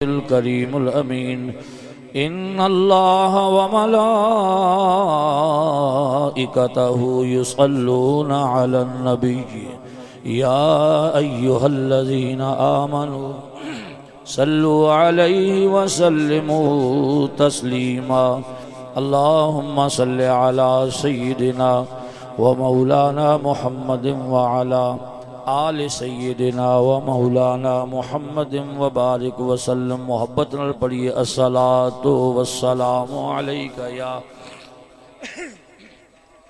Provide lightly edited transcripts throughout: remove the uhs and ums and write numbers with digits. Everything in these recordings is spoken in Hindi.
करीमुल अमीन इन्नल्लाह व मलाइकतहु युसल्लूना अलन नबी या अय्युहल्लज़ीना आमनू सल्लु अलैहि व सल्लिमू तस्लीमा अल्लाहुम्मा सल्लि अला सय्यिदिना व मौलाना मुहम्मदिन व अला आल सय्यिदिना व मौलाना मुहम्मदिन व बारिक वसल्लम। मोहब्बत नाल पढ़िए अस्सलातु वस्सलामु अलैका या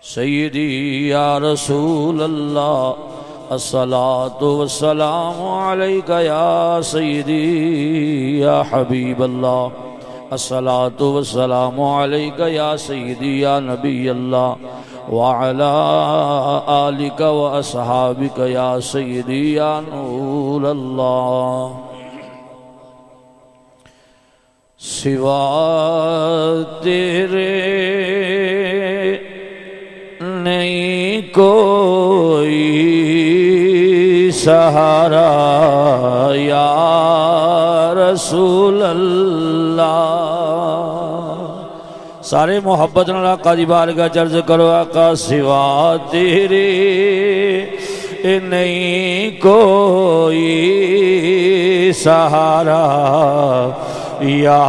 सय्यदी या रसूल अल्लाह, अस्सलातु वस्सलामु अलैका या सय्यदी या हबीब अल्लाह, अस्सलातु वस्सलामु अलैका या सय्यदी या नबी अल्लाह वअला आलिका व अस्हाबिका या सय्यदी या नूर अल्लाह। सिवा तेरे नहीं कोई सहारा या रसूल अल्लाह। सारे मोहब्बत नाल आका दी बारगाह च अर्ज़ करो, आका सिवा तेरे नहीं कोई सहारा या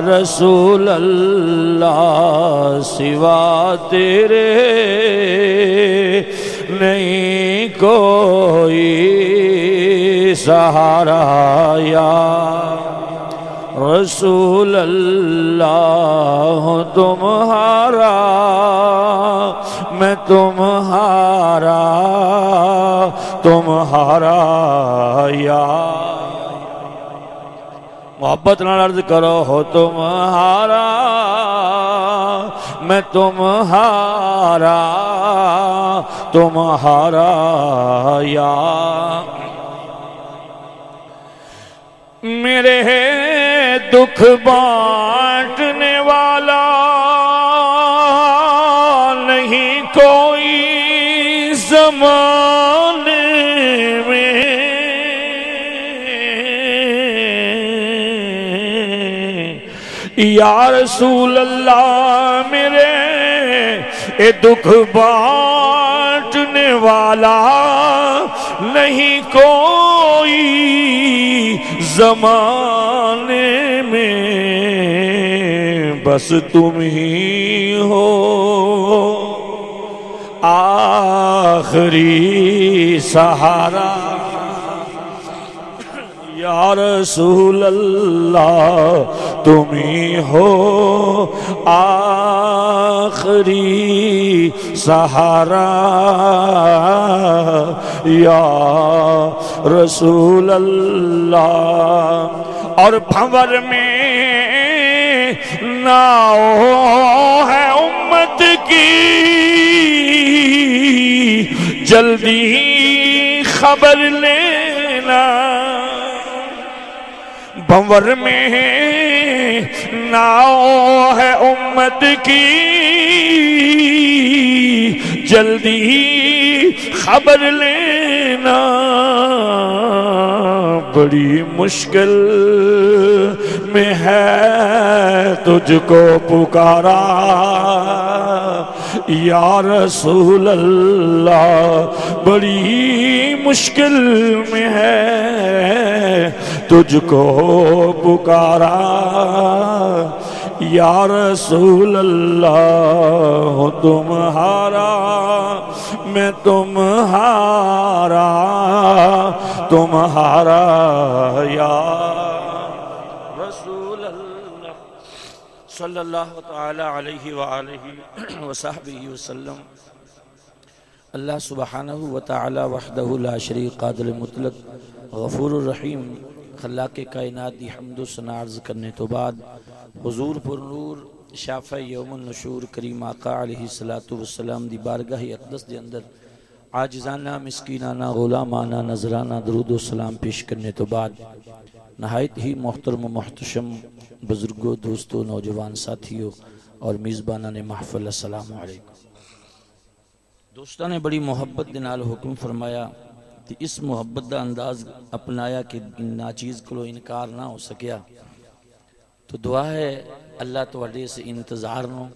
रसूल अल्लाह। सिवा तेरे नहीं कोई सहारा या रसूल अल्लाह। तुम्हारा मैं तुम्हारा, तुम्हारा या मोहब्बत नाल अर्ज़ करो, हो तुम्हारा मैं तुम्हारा, तुम्हारा या मेरे दुख बांटने वाला नहीं कोई ज़माने में। या रसूल अल्लाह मेरे ए दुख बांटने वाला नहीं कोई ज़माने में, बस तुम ही हो आखिरी सहारा। या रसूल अल्लाह तुम ही हो आखिरी सहारा या रसूल अल्लाह। और भंवर में नाव है उम्मत की, जल्दी खबर लेना। भंवर में नाव है उम्मत की, जल्दी खबर लेना। बड़ी मुश्किल में है तुझको पुकारा या रसूल अल्लाह। बड़ी मुश्किल में है तुझको पुकारा या रसूल अल्लाह। तुम्हारा मैं तुम्हारा, तुम्हारा या रसूल अल्लाह सल्लल्लाहु तआला अलैहि व आलिहि व सहबिहि वसल्लम। अल्लाह सुब्हानहु व तआला वहदहु ला शरीक कादिर मुतलक गफूरुर रहीम खल्लाक़ कायनात दी हम्दो सना अर्ज़ करने तो बाद हुजूर पुरनूर शाफ़े यौमुन नशूर करीम आका अलैहिस्सलातु वस्सलाम दी बारगाह अक़दस दे अंदर आजिज़ाना मिस्कीनाना गुलामाना नजराना दरूद व सलाम पेश करने तो बाद नहायत ही मोहतरम मोहतशम बुजुर्गों, दोस्तों, नौजवान साथियों और मेज़बाना ने महफ़िल, अस्सलामु अलैकुम। दोस्तों ने बड़ी मोहब्बत के नाल हुक्म फरमाया तो इस मुहब्बत का अंदाज अपनाया कि नाचीज़ को इनकार ना हो सकिया। तो दुआ है अल्लाह तुहाडे इस इंतज़ार नूं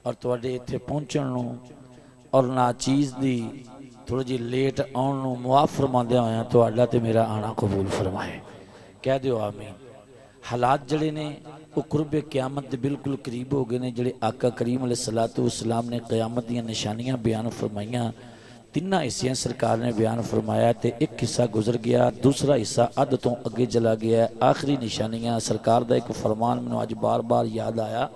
और तुहाडे इत्थे पहुंचण नूं और नाचीज़ दी थोड़ी जी लेट आउण नूं मुआफ़ फरमांदे होया तुहाडा ते मेरा आना कबूल फरमाए। कह दिओ आमीन। हालात जड़े ने वो कुर्बे क़यामत दे बिल्कुल करीब हो गए ने। जड़े आका करीम अलैहिस्सलातु वस्सलाम ने क़यामत दी निशानियां बयान फरमाइयां, तिन्ना हिस्सियां सरकार ने बयान फरमाया तो एक हिस्सा गुजर गया, दूसरा हिस्सा अद तो अगे चला गया। आखिरी निशानियां सरकार का एक फरमान मैनूं अज बार बार याद आया।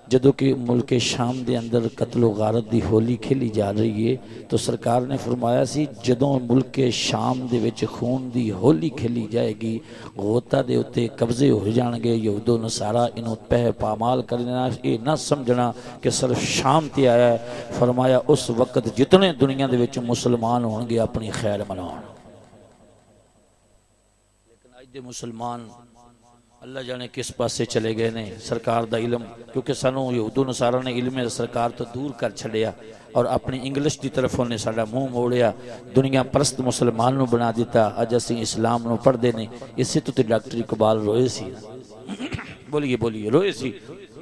जदों कि मुल्क शाम के अंदर कत्लो गारत की होली खेली जा रही है तो सरकार ने फरमाया सी जदों मुल्क शाम दे विच खून की होली खेली जाएगी, गोता दे उत्ते कब्जे हो जाएंगे, यहूदो नसारा इन्हों पह पामाल करना, ये ना समझना कि सिर्फ शाम ते आया है। फरमाया उस वक्त जितने दुनिया दे विच मुसलमान होंगे अपनी खैर मनाउण। लेकिन अज दे मुसलमान अल्लाह जाने किस पासे चले गए ने। सरकार का इलम क्योंकि सानू यहूदो नसारा ने इलम सरकार तो दूर कर छड़िया और अपनी इंग्लिश की तरफ उन्हें साडा मुँह मोड़िया, दुनिया परस्त मुसलमान नूं बना दिता। अज असीं इस्लाम नूं पढ़दे ने। इसे तो डॉक्टर इकबाल रोए सी बोलिए बोलिए रोए सी।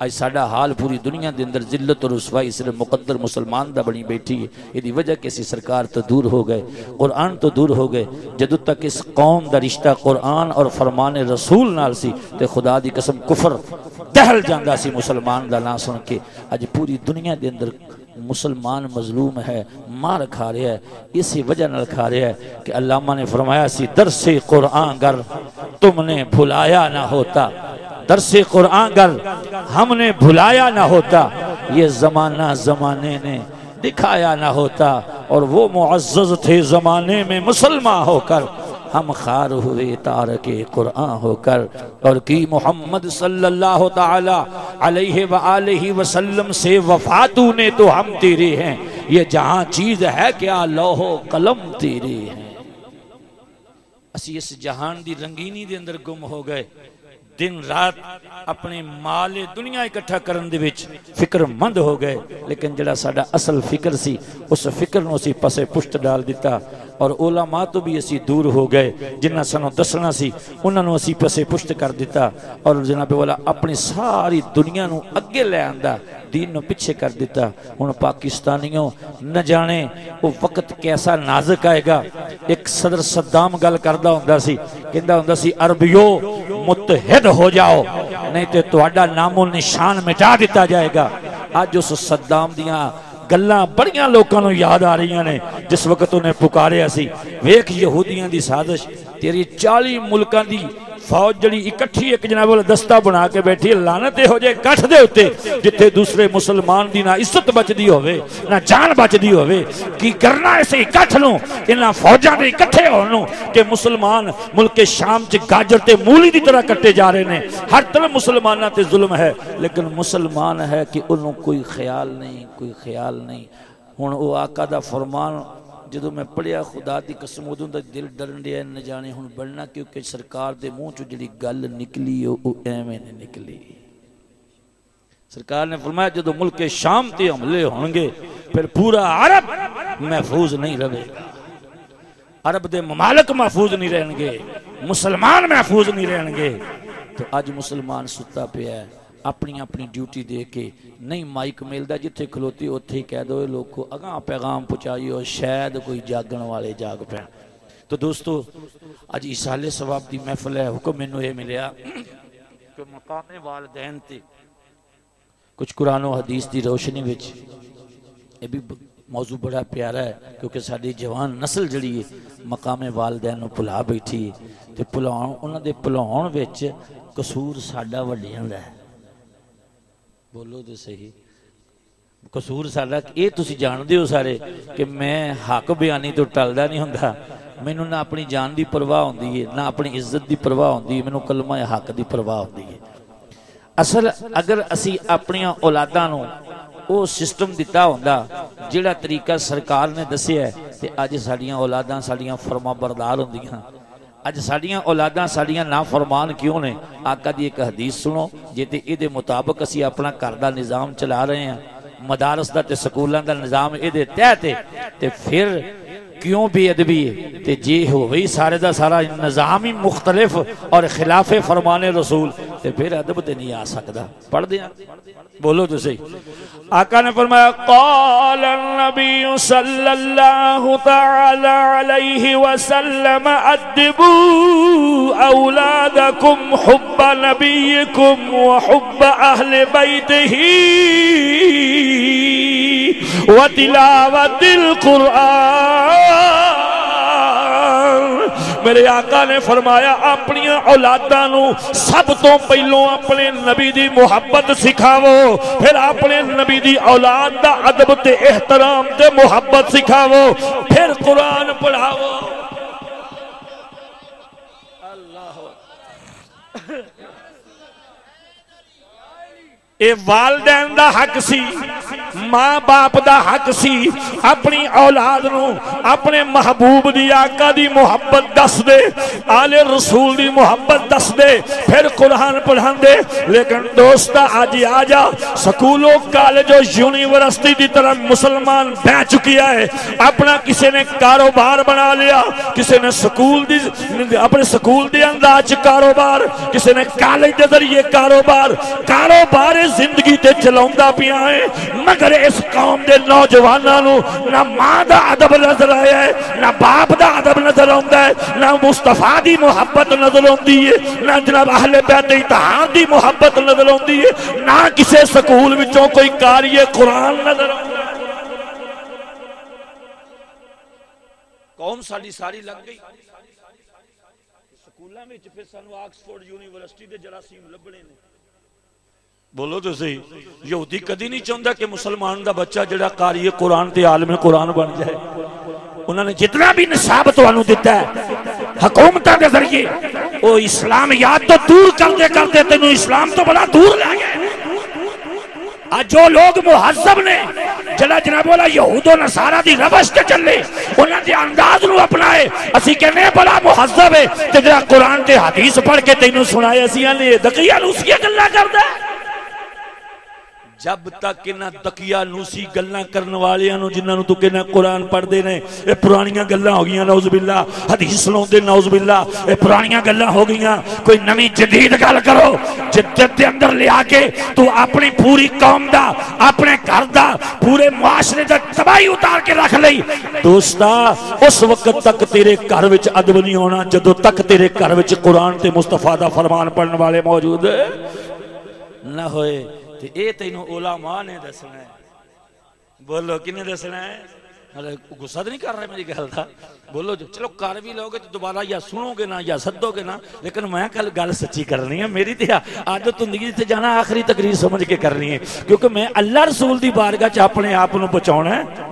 अज साडा हाल पूरी दुनिया के अंदर जिल्लत और रुसवाई सिर्फ मुकद्दर मुसलमान दा बनी बैठी है। यदि वजह कि असीं सरकार तो दूर हो गए, कुरान तो दूर हो गए। जदों तक इस कौम का रिश्ता कुरान और फरमान रसूल नाल सी ते खुदा दी कसम कुफर दहल जांदा सी मुसलमान दा नाम सुन के। अज पूरी दुनिया के अंदर मुसलमान मजलूम है, मार खा रहा है। इसी वजह नाल खा रहा है कि अल्लामा ने फरमाया सी दरसे कुरान गर तुमने भुलाया ना होता, दरसे कुरान गर हमने भुलाया ना होता, ये जमाना जमाने ने दिखाया ना होता। और वो मुअज़्ज़ज़ थे जमाने में मुसलमान होकर, हम खार हुए तारके कुरान होकर। और की मोहम्मद सल्लल्लाहु ताला अलैहि व आलिहि वसल्लम से वफा तूने तो हम तेरे हैं, ये जहां चीज है क्या लौहो कलम तेरे हैं। असी इस जहान दी रंगीनी दे अंदर गुम हो गए। दिन रात अपने माल दुनिया इकट्ठा करन दे विच फिक्रमंद हो गए। लेकिन जड़ा साडा असल फिक्र सी उस फिक्र नूं असीं पसे पुष्ट डाल दिता और उलमा तो भी असीं दूर हो गए। जिन्हां सानूं दसना सी उन्हां नूं असीं पसे पुष्ट कर दिता और जनाबे वाला अपनी सारी दुनिया नूं अगे ले आंदा, दीन नूं पिछे कर दिता। हुण पाकिस्तानियों न जाने वो वक्त कैसा नाजुक आएगा। एक सदर सद्दाम गल करदा हुंदा सी, कहंदा हुंदा सी अरबियो मुत्तहिद हो जाओ नहीं तो तुहाडा नामो निशान मिटा दिता जाएगा। अज उस सद्दाम दियां गल्लां बड़ियां लोगों को याद आ रही ने जिस वक्त उन्हें पुकारिया सी। वेख यहूदियों की साजिश, तेरी 40 मुल्कां दी फौज जड़ी इकट्ठी एक जनाब वाला दस्ता बना के बैठी है। लानत हो जाए कठ दे उत्ते जिथे दूसरे मुसलमान दी ना इज्जत बचदी होवे ना जान बचदी होवे। की करना इस इकट्ठ नूं इन्हां फौजां दे इकट्ठे होण नूं कि मुसलमान मुल्क शाम च गाजर ते मूली की तरह कट्टे जा रहे हैं। हर तरफ मुसलमानां ते जुल्म है, लेकिन मुसलमान है कि उन्होंने कोई ख्याल नहीं, कोई ख्याल नहीं। हुण वो आका दा फरमान जो मैं पढ़िया खुदा की कसम उदों दा दिल डरन दिया न जाने हुण बनना, क्योंकि सरकार के मुँह चो जी गल निकली वो एवें नहीं निकली। सरकार ने फरमाया जो मुल्क शाम ते हमले होंगे फिर पूरा अरब महफूज नहीं रहेगा, अरब के ममालक महफूज नहीं रहेंगे, मुसलमान महफूज नहीं रहेंगे। तो अज मुसलमान सुता पिया है अपनी अपनी ड्यूटी दे के। नहीं माइक मिलता जिथे खलोती उत्थे ही कह दो लोगों अगां पैगाम पहुँचाइए शायद कोई जागण वाले जाग पैन। तो दोस्तों अज इसाले सवाब की महफिल है। हुक्म मैनू ये मिलिया कि मकामे वालदैन ते कुछ कुरान और हदीस की रोशनी विच ये भी मौजू बड़ा प्यारा है, क्योंकि साडी जवान नस्ल जड़ी है मकामे वालदैन नूं भुला बैठी है। तो भुलाउण उन्हां दे भुलाउण विच कसूर साडा वड्डियां दा है। बोलो तो सही, कसूर साडा ये तुसीं जानदे हो सारे कि मैं हक बयानी तो टलदा नहीं हुंदा। मैनूं ना अपनी जान की परवाह होंदी है ना अपनी इज्जत की परवाह होंदी है, मैनूं कलमा हक की परवाह होंदी है। असल अगर असी अपनी औलादां नूं वो सिस्टम दिता होंदा जिहड़ा तरीका सरकार ने दस्सिया ते अज साडियां औलादां साडियां फरमा बरदार होंदियां। अज साडियां औलादां साडियां ना फरमान क्यों ने? आका दी एक हदीस सुनो जे ते इहदे मुताबिक असी अपना घर का निज़ाम चला रहे हैं, मदारस का ते स्कूलों का निज़ाम इहदे तहत ते फिर क्यों बेअदबी है ते जे हो वही सारे दा सारा निज़ाम ही मुख्तलिफ और खिलाफे फरमाने रसूल ते फिर अदब ते नहीं आ सकता। पढ़ दिया बोलो तो सही। आका ने फरमाया क़ाल नबी सल्लल्लाहु तआला अलैहि वसल्लम अद्दिबू औलादकुम हुब्ब नबीकुम व हुब्ब अहले बैतिही व तिलावतिल कुरआन। मेरे आका ने फरमाया अपनी औलादां नू सब तो पहलों अपने नबी दी मुहब्बत सिखावो, फिर अपने नबी दी औलाद दा अदब ते एहतराम ते मुहब्बत सिखावो, फिर कुरान पढ़ावो। अल्लाह ए वालदैन दा हक सी, मां बाप दा हक सी अपनी औलाद नू अपने महबूब दी आका दी मुहब्बत दस दे, आले रसूल दी मुहब्बत दस दे, फिर कुरान पढ़ांदे। लेकिन दोस्त आज आ जा स्कूलों कॉलेजों यूनिवर्सिटी की तरह मुसलमान बह चुकिया है। अपना किसी ने कारोबार बना लिया, किसी ने स्कूल दी अपने स्कूल के अंदाज कारोबार, किसी ने कॉलेज के जरिए कारोबार जिंदगी ते चलाउंदा पिया है। मगर इस कौम के नौजवानों ना मां का अदब नजर आया है, ना बाप का अदब नजर आता है, ना मुस्तफा की मुहब्बत नजर आती है, ना जनाब अहले बैत इत्तेहाद की मुहब्बत नजर आती है, ना किसी स्कूल विचों कोई कारिए कुरान नजर आता है। कौम साडी सारी लग गई स्कूलों में, फिर सानू ऑक्सफोर्ड यूनिवर्सिटी के जरासीम लभने ने। बोलो तो सही। यहूदी कदी नहीं चाहता कि मुसलमान का बच्चा जड़ा कारी कुरान ते आलम कुरान बन जाए। उन्होंने जितना भी निसाब तुहानू दिता है हुकूमतां के जरिए, वो इस्लाम याद तो दूर करते करते तेनू इस्लाम तो बड़ा दूर लै गए। आज जो लोग मुहज्जब ने जड़ा जनाब वाला यहूदो नसारा दी रवश ते चले, उन्हां दे अंदाज नू अपनाए, असीं कहने बड़ा मुहज्जब है, ते जड़ा कुरान ते हदीस पढ़ के तेनू सुनाए असीं आने दकिया लूसिया गल्लां करदा है। जब तक इन्हां दकिया नूसी गल्लां करन वालियां नूं जिन्हां तू कहना कुरान पढ़दे ने ये पुरानियां गल्लां हो गईयां, नौज़ बिल्ला, हदीस सुनाउंदे नौज़ बिल्ला, ये पुरानियां गल्लां हो गईयां, कोई नवी जदीद गल करो जिद्दत दे अंदर ले आके तू अपनी पूरी कौम दा, अपने घर दा, पूरे मुआशरे दा तबाही उतार के रख लई। दोस्ता उस वक्त तक तेरे घर विच अदब नहीं होना जदों तक तेरे घर विच कुरान ते मुस्तफा दा फरमान पढ़न वाले मौजूद ना होए। ये तेनों उलमा ने दसना है। बोलो किने दसना है? गुस्सा तो नहीं कर रहे मेरी गल का? बोलो जो चलो कर भी लोगे तो दोबारा या सुनोगे ना या सदोगे ना, लेकिन मैं कल गल सच्ची करनी है। मेरी तो आदत जिंदगी से जाना आखिरी तकरीर समझ के करनी है, क्योंकि मैं अल्लाह रसूल की बारगाह च अपने आप को बचाना है।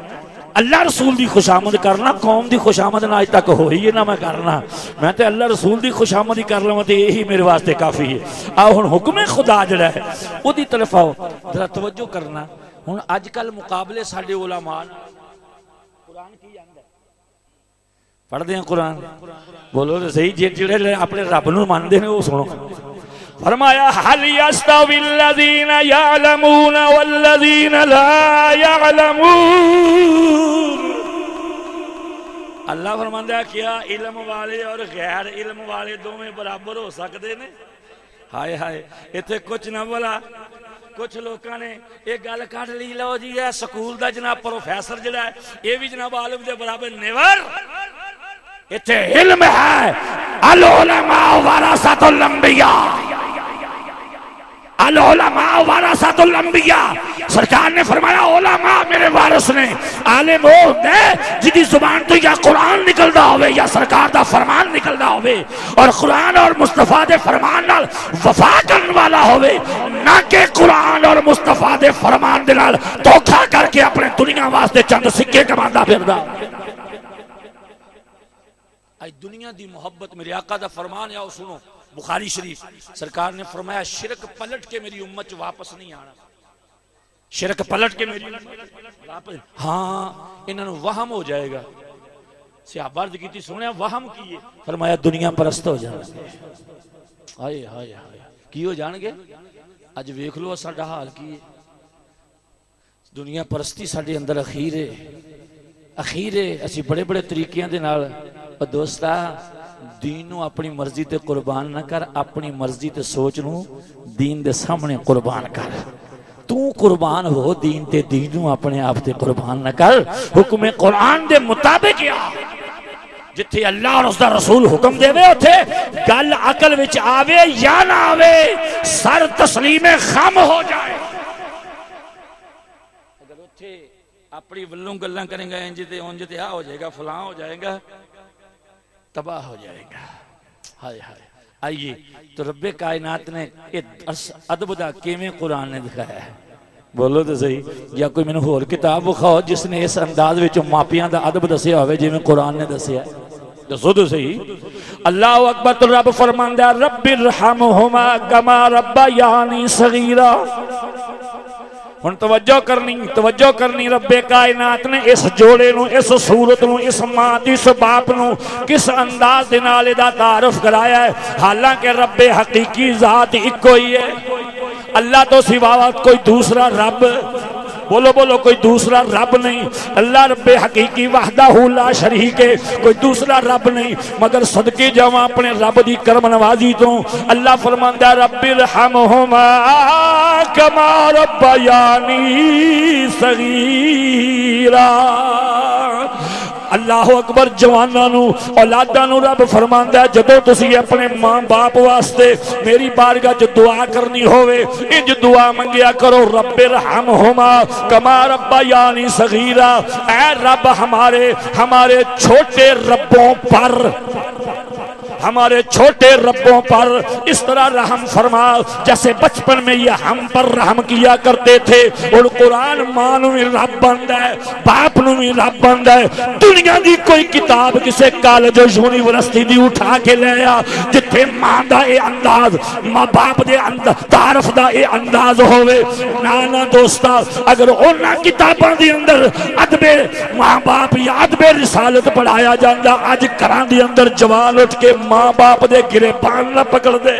अल्लाह रसूल की खुशामद करना, कौम की खुशामद ना अज तक हो ही है ना मैं करना। मैं तो अल्लाह रसूल की खुशामद ही कर लवां तो यही मेरे वास्ते काफ़ी है। आओ हुण हुक्म खुदा जड़ा है उहदी तरफ आओ, जरा तवज्जो करना। हुण अजकल मुकाबले साडे उलमा कुरान की आंदा पढ़दे हैं कुरान। बोलो तो सही, जेड़े अपने रब नूं मनदे ने वो सुनो। फरमाया हल यस्तविल्लज़ीना यअलमून वल्लज़ीना ला यअलमून। अल्लाह फरमांदा है क्या इल्म वाले और गैर इल्म वाले दोवें बराबर हो सकते ने? हाय हाय, इत्थे कुछ ना बोला। कुछ लोगों ने यह गल कढ़ ली, लो जी है स्कूल का जनाब प्रोफैसर जड़ा है ये भी जनाब आलिम के बराबर। नेवर, इत्थे इल्म है। अल उलमा वरसतुल अंबिया, अल उलमा वरसतुल अंबिया। सरकार ने फरमाया उलमा मेरे वारिस ने। आलिम वो होंदा जिहदी जुबान तो या कुरान निकलदा होवे या सरकार दा फरमान निकलदा होवे, और कुरान और मुस्तफा दे फरमान नाल वफा करने वाला होवे, ना कि कुरान और मुस्तफा दे फरमान दे नाल धोखा करके अपने दुनिया वास्ते चंद सिक्के कमांदा फिरदा। आज दुनिया दी मोहब्बत, मेरे आका दा फरमान आओ सुनो, बुखारी शरीफ सरकार ने फरमाया शिरक पलट के मेरी उम्मत च वापस नहीं आना। शिरक पलट के मेरी वापस, हाँ इन्होंने वहम हो जाएगा। सहाबा अर्ज की सुने वहम की है, फरमाया दुनिया परस्त हो जाना। हाय हाय हाय, की हो जाएंगे? अज वेख लो साडा हाल की है। दुनिया परस्ती साडे अंदर अखीर है, अखीरे असी बड़े बड़े तरीकों के नाल दोस्ता दीन नूं अपनी मर्जी ते कुर्बान ना कर, अपनी मर्जी ते सोच नूं दीन दे सामने कुर्बान कर। तू कुर्बान हो दीन ते, दीन नूं अपने आप ते कुर्बान ना कर। हुक्म कुरान दे मुताबिक आ, जिथे अल्लाह और उसका रसूल हुक्म देवे उथे गल अकल विच आवे या ना आवे, सर तस्लीमे खम हो जाए। अगर उथे अपनी वल्लों गल्लां करेंगे इंज ते उंज ते आ हो जाएगा, फलां हो जाएगा, तबाह हो जाएगा। हाय हाय। आइए तो रब्बे कायनात ने अदब दा किवें कुरान ने दिखाया है, बोलो तो सही। या कोई मैनूं होर किताब विखाओ जिसने इस अंदाज विच मापियां दा अदब दसिया होवे जिवें कुरान ने दसिया, दसो तो सही। अल्लाह अकबर। तो रब फरमांदा रब्बिरहमहुमा कमा रब्बयानी सगीरा। हुण तवज्जो करनी रब्बे कायनात ने इस जोड़े नूं, इस सूरत नूं, इस मां दी, इस बाप नूं किस अंदाज दे नाल इहदा तारुफ कराया है। हालांकि रब्बे हकीकी जात इक्को ही है, अल्लाह तो सिवा कोई दूसरा रब, बोलो बोलो, कोई दूसरा रब नहीं। अल्लाह रब्बे हकीकी वहदहू ला शरीक है, कोई दूसरा रब नहीं। मगर सदके जावां अपने रब दी करम नवाजी तो। अल्लाह फरमांदा रब्बिरहमहुमा कमा रब्बयानी सगीरा। अल्लाह अकबर। जवाना नू औलादा नू रब फरमांदा जदों तुसी अपने मां बाप वास्ते मेरी बारगाह च दुआ करनी होवे इंज दुआ मंगिया करो, रब्बिरहमहुमा कमा रब्बयानी सगीरा। ऐ रब हमारे छोटे रब्बों पर, हमारे छोटे रब्बों पर इस तरह रहम फरमा जैसे बचपन में ये हम पर रहम किया करते थे। और कुरान मां नूं भी रब बनदा है, बाप नूं भी रब बनदा है। दुनिया की कोई किताब किसी कॉलेज यूनिवर्सिटी दी उठा के ले आ जिथे मां दा ये अंदाज, मां बाप दे अंदाज तारफ दा ये अंदाज होवे ना ना दोस्ता। अगर उन्हां किताबां दे अंदर अदबे मां बाप या अदबे रिसालत पढ़ाया जांदा, अज घरां दे अंदर जवान उठ के मां बाप दे गिरेबान ना पकड़ दे।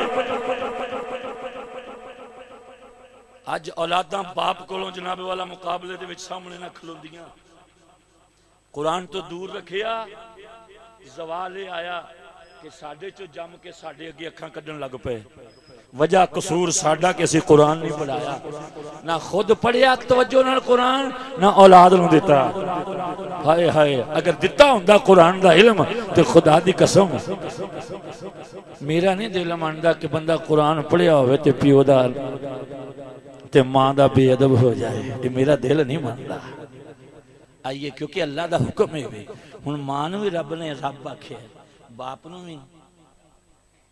अज औलादां बाप कोलों जनाब वाला मुकाबले दे विच सामने ना खलोंदियां। कुरान तो दूर रखिया, जवाल आया कि साडे चो जम के साडे अगे अखां कड्डण लग पे। वजह कसूर साडा कि असीं कुरान नहीं पढ़ाया, ना खुद पढ़िया तवज्जो नाल कुरान, ना औलाद नूं दिता। हाय हाय, अगर दिता हुंदा कुरान दा इल्म ते खुदा दी कसम मेरा नहीं दिल मनदा कि बंदा कुरान पढ़िया होवे ते पिओ दा ते मां दा बेअदब हो जाए, ये मेरा दिल नहीं मनदा। आइए क्योंकि अल्लाह दा हुक्म है। हुण मां नूं भी रब ने रब आखिया, बाप नूं भी,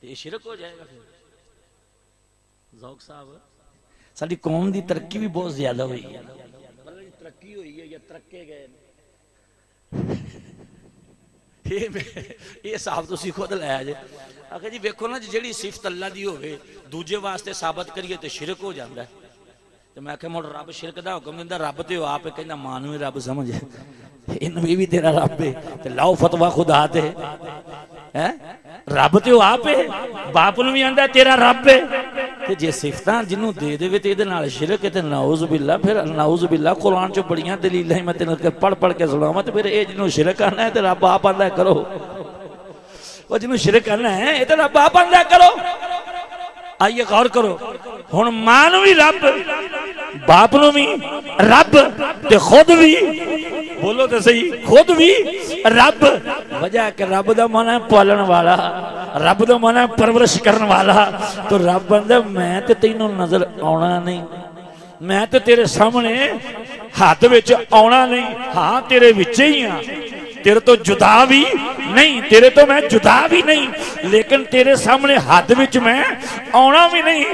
ते शिरक हो जाएगा। फिर ज़ौक साहब साडी कौम दी तरक्की भी बहुत ज्यादा हुई है, तरक्की हुई है या तरक्के गए ये हिसाब तुसीं खुद लाया जे। आखिर जी वेखो ना जिहड़ी सिफत अल्लाह दी होवे दूजे वास्ते साबित करिए तो शिरक हो जाता है। तो मैं आख्या मुड़ रब शिरक दा हुक्म दिंदा, रब ते आप कहंदा मां नूं भी रब समझ, इन्हूं भी तेरा रब है, ते लाओ फतवा खुदा ते है। रब ते आप है, बाप नूं भी आंदा तेरा रब है। ते जे सिफतां जिन्हों दे देवे ते इहदे नाल शिरक है ते नाउज़ बिल्ला। फिर नाउज़ बिल्ला कुरान चो बड़ियां दलीलां मैं तेन पढ़ पढ़ के सुणावां। ते फिर ये जिन्हों शिरक करना है ते रब आप आंदा करो, वो जिन्हों शिरक करना है ये तो रब आप आंदा करो। आइए गौर करो, हुण मां नूं भी रब, बाप नूं भी रब ते खुद भी, बोलो तो सही, खुद भी रब। वजह कि रब दा मन है पालन वाला, रब दा मन है परवरिश करने वाला। तो रब बंदा मैं ते तैनूं नजर आउणा नहीं, मैं तो तेरे सामने हाथ विच आउणा नहीं। हाँ तेरे विच ही हाँ, तेरे तो जुदा भी नहीं, तेरे तो मैं जुदा भी नहीं, लेकिन तेरे सामने हाथ विच मैं आना भी नहीं।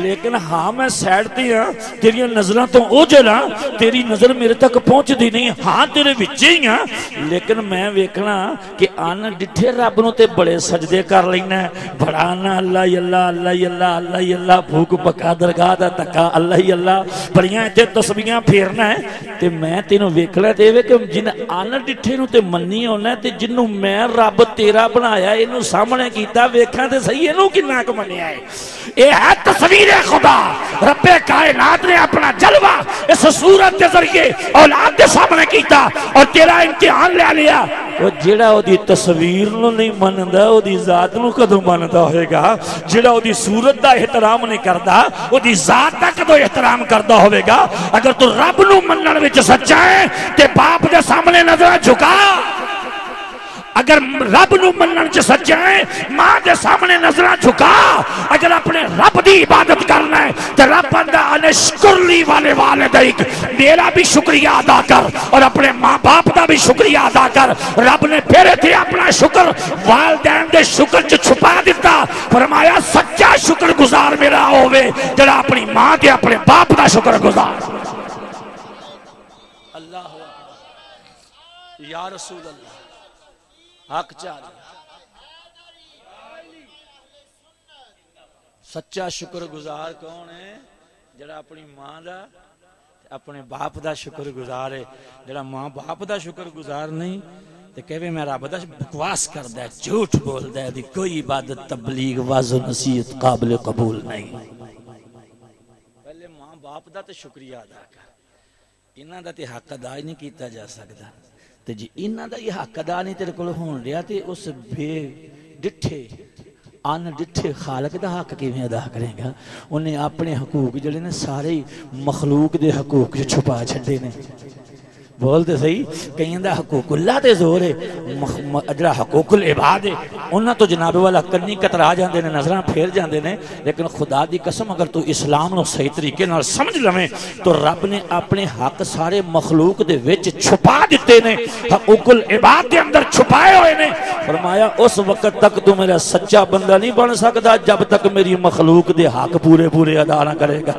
लेकिन हाँ मैं सैड ते हाँ, तेरिया नजरों तो ओझल हाँ, तेरी नजर मेरे तक पहुंचती नहीं। हाँ तेरे विच ही हाँ, लेकिन मैं वेखना कि अन डिठे रब नूं ते बड़े सजदे कर लैना, बड़ा ना अल्लाह अल्लाह अल्लाह अल्लाह अल्लाह अल्लाह, भूख पक्का दरगाह दा धक्का अल्लाह अल्लाह, बड़ियां इत्थे तस्बीहां फेरना है। ते मैं तेनों वेखना ते कि जिन अन डिठे नूं ते मन्नी होना ते जिन्नू मैं रब तेरा बनाया इनू सामने कीता वेखां ते सही इनू किन्ना क मन्निया है। ये है तस्वीर खुदा। रब्बे कायनात ने अपना जलवा इस सूरत के जरिए औलाद के सामने कीता और तेरा इम्तिहान ले लिया। वो जेड़ा ओदी तस्वीर नू नहीं मनदा ओदी जात नू कदों मनदा होएगा। जेड़ा ओदी सूरत दा एहतराम नहीं करदा ओदी जात दा कदों एहतराम करदा होवेगा। अगर तू रब नू मनण विच सच्चा है ते बाप दे सामने नजर झुका। अगर रब नू मनण च सच्चा है मां दे सामने नजर झुका। अगर अपने रब दी इबादत करना है तो रब बंदा अनशकुरली वाले वालिदैक मेरा भी शुक्रिया अदा कर और अपने मां बाप का भी शुक्रिया अदा कर। रब ने फिर इत्थे अपना शुक्र वालिदैन दे शुक्र च छुपा दिता। फरमाया सच्चा शुक्र गुजार मेरा होवे जेड़ा अपनी मां ते अपने बाप का शुक्र गुजार। अल्लाह या रसूल अल्लाह हक चाल सच्चा शुक्र गुजार कौन है? जरा अपनी मां दा अपने बाप दा शुक्र गुजार है। जरा मां बाप दा शुक्र गुजार नहीं तो कहे मैं रब दा बकवास करदा है झूठ बोलदा है कोई इबादत तबलीग वाज़ो नसीहत काबिल कबूल नहीं। पहले मां बाप दा तो शुक्रिया अदा कर। इन्हां दा ते हक अदा ही नहीं किया जा सकता। तो जी इन्हां दा ये हक अदा नहीं तेरे कोल होण रहा तो उस बेडिठे अनडिठे खालक दा हक किवें अदा करेगा? उन्हें अपने हकूक जिहड़े ने सारे मखलूक दे हकूक छुपा छड्डे ने। बोलते सही कईं दा हकूकुल्लाह ते जोर है जिहड़ा हकूकुल इबाद है उन्हां तो जनाब वाला कन्नी कतरा जाते हैं नजरां फेर जाते हैं। लेकिन खुदा दी कसम अगर तू इस्लाम नूं सही तरीके नाल समझ लवें तो रब ने अपने हक सारे मखलूक दे विच छुपा दिते ने। हकूकुल इबाद दे अंदर छुपाए हुए ने। फरमाया उस वक्त तक तू मेरा सच्चा बंदा नहीं बन सकता जब तक मेरी मखलूक दे हक पूरे पूरे अदा ना करेगा।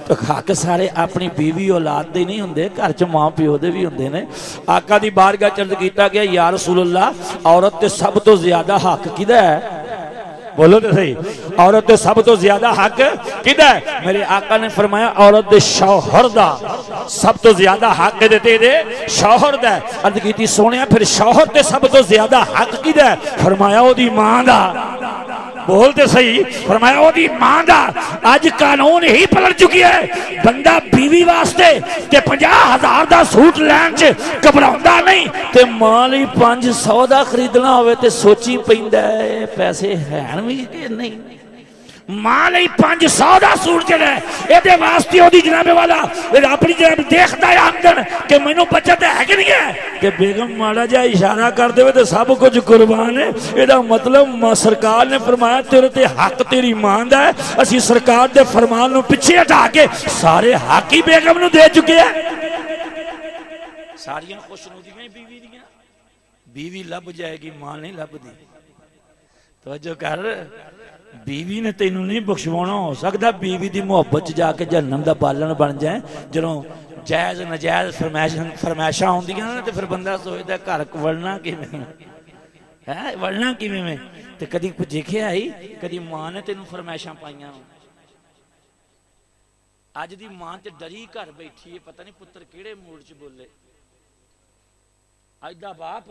तो हक सारे अपनी बीवी औलाद दे नहीं हुंदे घर च मां प्यो दे भी हुंदे ने। आका दी बारगाह च अर्ज कीता गया या रसूल अल्लाह औरत ते सब तो ज्यादा हक किदा है? बोलो तो सही औरत ते सब तो ज्यादा हक किदा है? मेरे आका ने फरमाया औरत दे शौहर दा सब तो ज्यादा हक देते दे शौहर दा। अर्ज कीती सोनिया फिर शौहर ते सब तो ज्यादा हक किदा है? फरमाया ओदी मां दा। बोलते सही फरमाया ओदी मां दा। आज कानून ही पलट चुकी है। बंदा बीवी वास्ते ते 50,000 दा सूट लैन च घबराउंदा नहीं ते मां लई 500 दा खरीदना होवे ते सोची पैंदा है पैसे हैं भी कि नहीं। मां लई 500 दा सूट जड़ा ये वास्ते ओदी जनाबे वाला अपनी जनाब देखता है आमदन कि मैनू बचत है कि नहीं है कि बेगम माड़ा जा इशारा कर दे तो सब कुछ कुर्बान है। एदा मतलब सरकार ने फरमाया तेरे ते हक तेरी मां दा है। असी सरकार दे फरमान नू पिछे हटा के सारे हक ही बेगम नू दे चुके हैं। सारियां खुशनुदियां बीवी दियां बीवी लभ जाएगी मां नहीं लभदी। तवज्जो कर बीवी ने तेनू नहीं बख्शवाना हो सकता बीवी की मुहब्बत जाके जहन्नम का बालन बन जाए। जो जायज़ नजायज़ फरमाइशां आउंदियां ने तो फिर बंदा सोचता घर वड़ना किवें है वड़ना किवें में। तो कदी देखिया आई कदी मां ने तेनू फरमाइशां पाईयां? अज दी मां ते डरी घर बैठी है पता नहीं पुत्र किहड़े मूड च बोले। अज दा बाप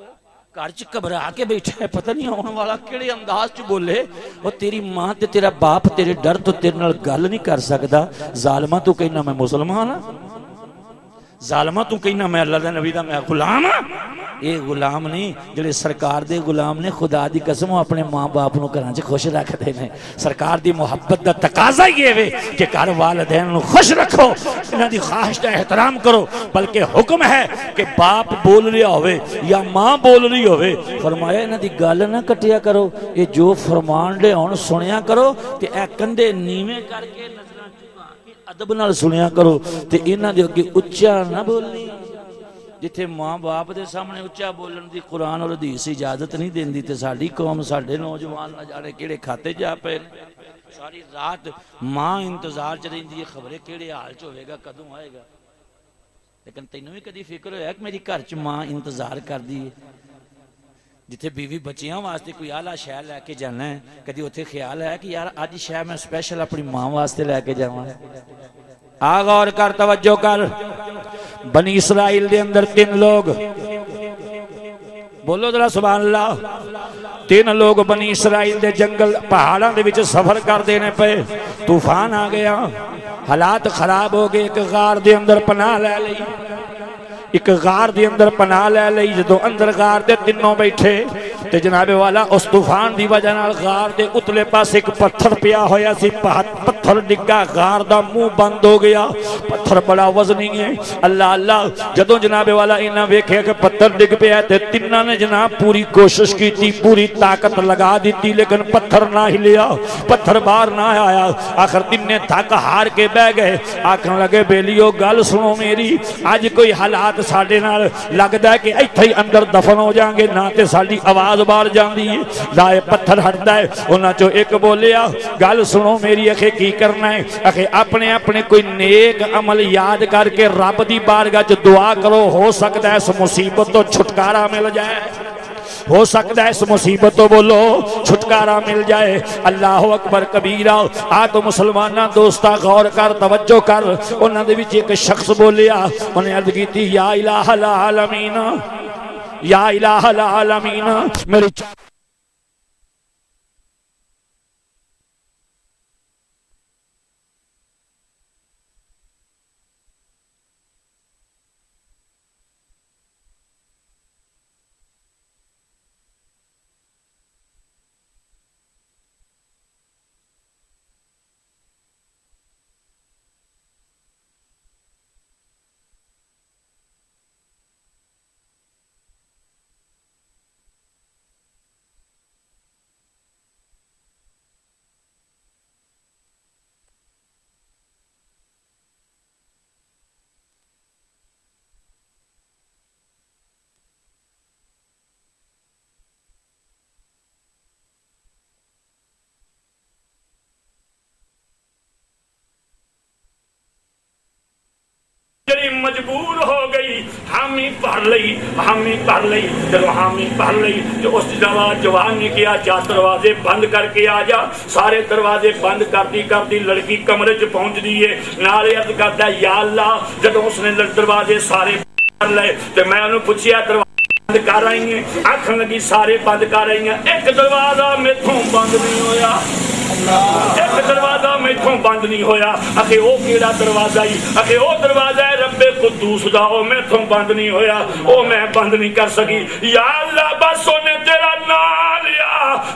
घर च घबरा के बैठा है पता नहीं आने वाला किहड़े अंदाज च बोले। वो तेरी मां ते तेरा बाप तेरे डर तो तेरे नाल गल नहीं कर सकता। जालिमा तू कहना मैं मुसलमान हाँ? जालिमा तू कहना मैं अल्लाह दे नबी दा मैं गुलाम हाँ? ये गुलाम नहीं जिहड़े सरकार दे गुलाम ने खुदा दी कसम अपने मां बाप नूं घरां च खुश रखते हैं। सरकार दी मुहब्बत दा तकाजा ही है कि घर वालिदैन नूं खुश रखो इन्हां दी ख्वाहिश दा एहतराम करो। बल्कि हुक्म है कि बाप बोल रहा होवे या मां बोल रही होवे फरमाया इन्हां दी गल ना कटिया करो। ये जो फरमान दे हुण सुनिया करो ते ए कंधे नीवें करके नजरां झुका के अदब नाल सुनिया करो ते इन्हां दे अगे उच्चा ना बोली। जिथे मां बाप के सामने उच्चा बोलन की कुरान और हदीस इजाजत नहीं देंदी ते साडी कौम साडे नौजवान न जाने किहड़े खाते जा पे। सारी रात मां इंतजार च रहिंदी है खबरे किहड़े हाल च होएगा कदों आएगा। लेकिन तैनूं भी कदी फिक्र होया कि मेरी घर च मां इंतजार करदी है? जिथे बीवी बच्चियां वास्ते कोई आला शै लैके जाना है कदी उत्थे ख्याल है कि यार अज शै मैं स्पैशल अपनी मां वास्ते लैके जावां? आ गौर कर तवज्जो कर। बनी इसराइल दे अंदर 3 लोग बोलो जरा सुभान अल्लाह। 3 लोग बनी इसराइल दे जंगल पहाड़ों दे विच सफर करते ने पे, तूफान आ गया, हालात खराब हो गए। एक गार दे अंदर पनाह ले लई, एक गार दे अंदर पनाह ले लई। जदों अंदर गार दे तीनों बैठे ते जनाबे वाला उस तूफान की वजह नाल गार दे उतले पास एक पत्थर पिया होया सी, पत्थर डिग्गा, गार दा मुंह बंद हो गया। पत्थर बड़ा वजनी है। अल्लाह अल्लाह, जदों जनाबे वाला इन्हां वेख्या कि पत्थर डिग पिया ते तिन्हां ने जनाब पूरी कोशिश की, पूरी ताकत लगा दी, लेकिन पत्थर ना हिलिया, पत्थर बाहर ना आया। आखिर तिन्ने थक हार के बह गए। आखन लगे बेलियो गल सुनो मेरी, अज कोई हालात साडे नाल लगदा है कि इत्थे ही अंदर दफन हो जाएंगे ना, ते साडी आवाज बाहर जाती है, लाए पत्थर हटता है। उन्हां चों एक बोलिया गल सुनो मेरी, अखे की करना है? अखे अपने अपने कोई नेक अमल याद करके रब दी बारगाह च दुआ करो, हो सकता है इस मुसीबत तो छुटकारा मिल जाए, हो सकता है इस मुसीबत तो बोलो छुटकारा मिल जाए। अल्लाह अकबर कबीरा। आ तो मुसलमाना दोस्ता गौर कर, तवज्जो कर। उन्हां दे विच एक शख्स बोलिया, उन्हें अर्ज की या इलाहल आलमीन, या इलाहल आलमीन, मेरी मजबूर हो गई, हामी भर लई, हामी भर लई। चलो हामी भर लई तो उस जवान ने किया जा दरवाजे बंद करके आ जा। सारे दरवाजे बंद करती करती लड़की कमरे च पहुंचती है, नाले अर्ज करता या अल्लाह। जब उसने दरवाजे सारे कर ले तो मैं उन्हें पूछया दरवाजे बंद कर आई है? आखन लगी सारे बंद कर आई है, एक दरवाजा मेथों बंद नहीं होया, एक दरवाजा मेथों बंद नहीं होया। आखे वो केड़ा दरवाजा ही? आखे वो दरवाजा है रब्बे कुद्दूस दा, ओ मेथों बंद नहीं होया, ओ मैं बंद नहीं कर सकी। या अल्लाह बस उन्हें तेरा नाम लिया,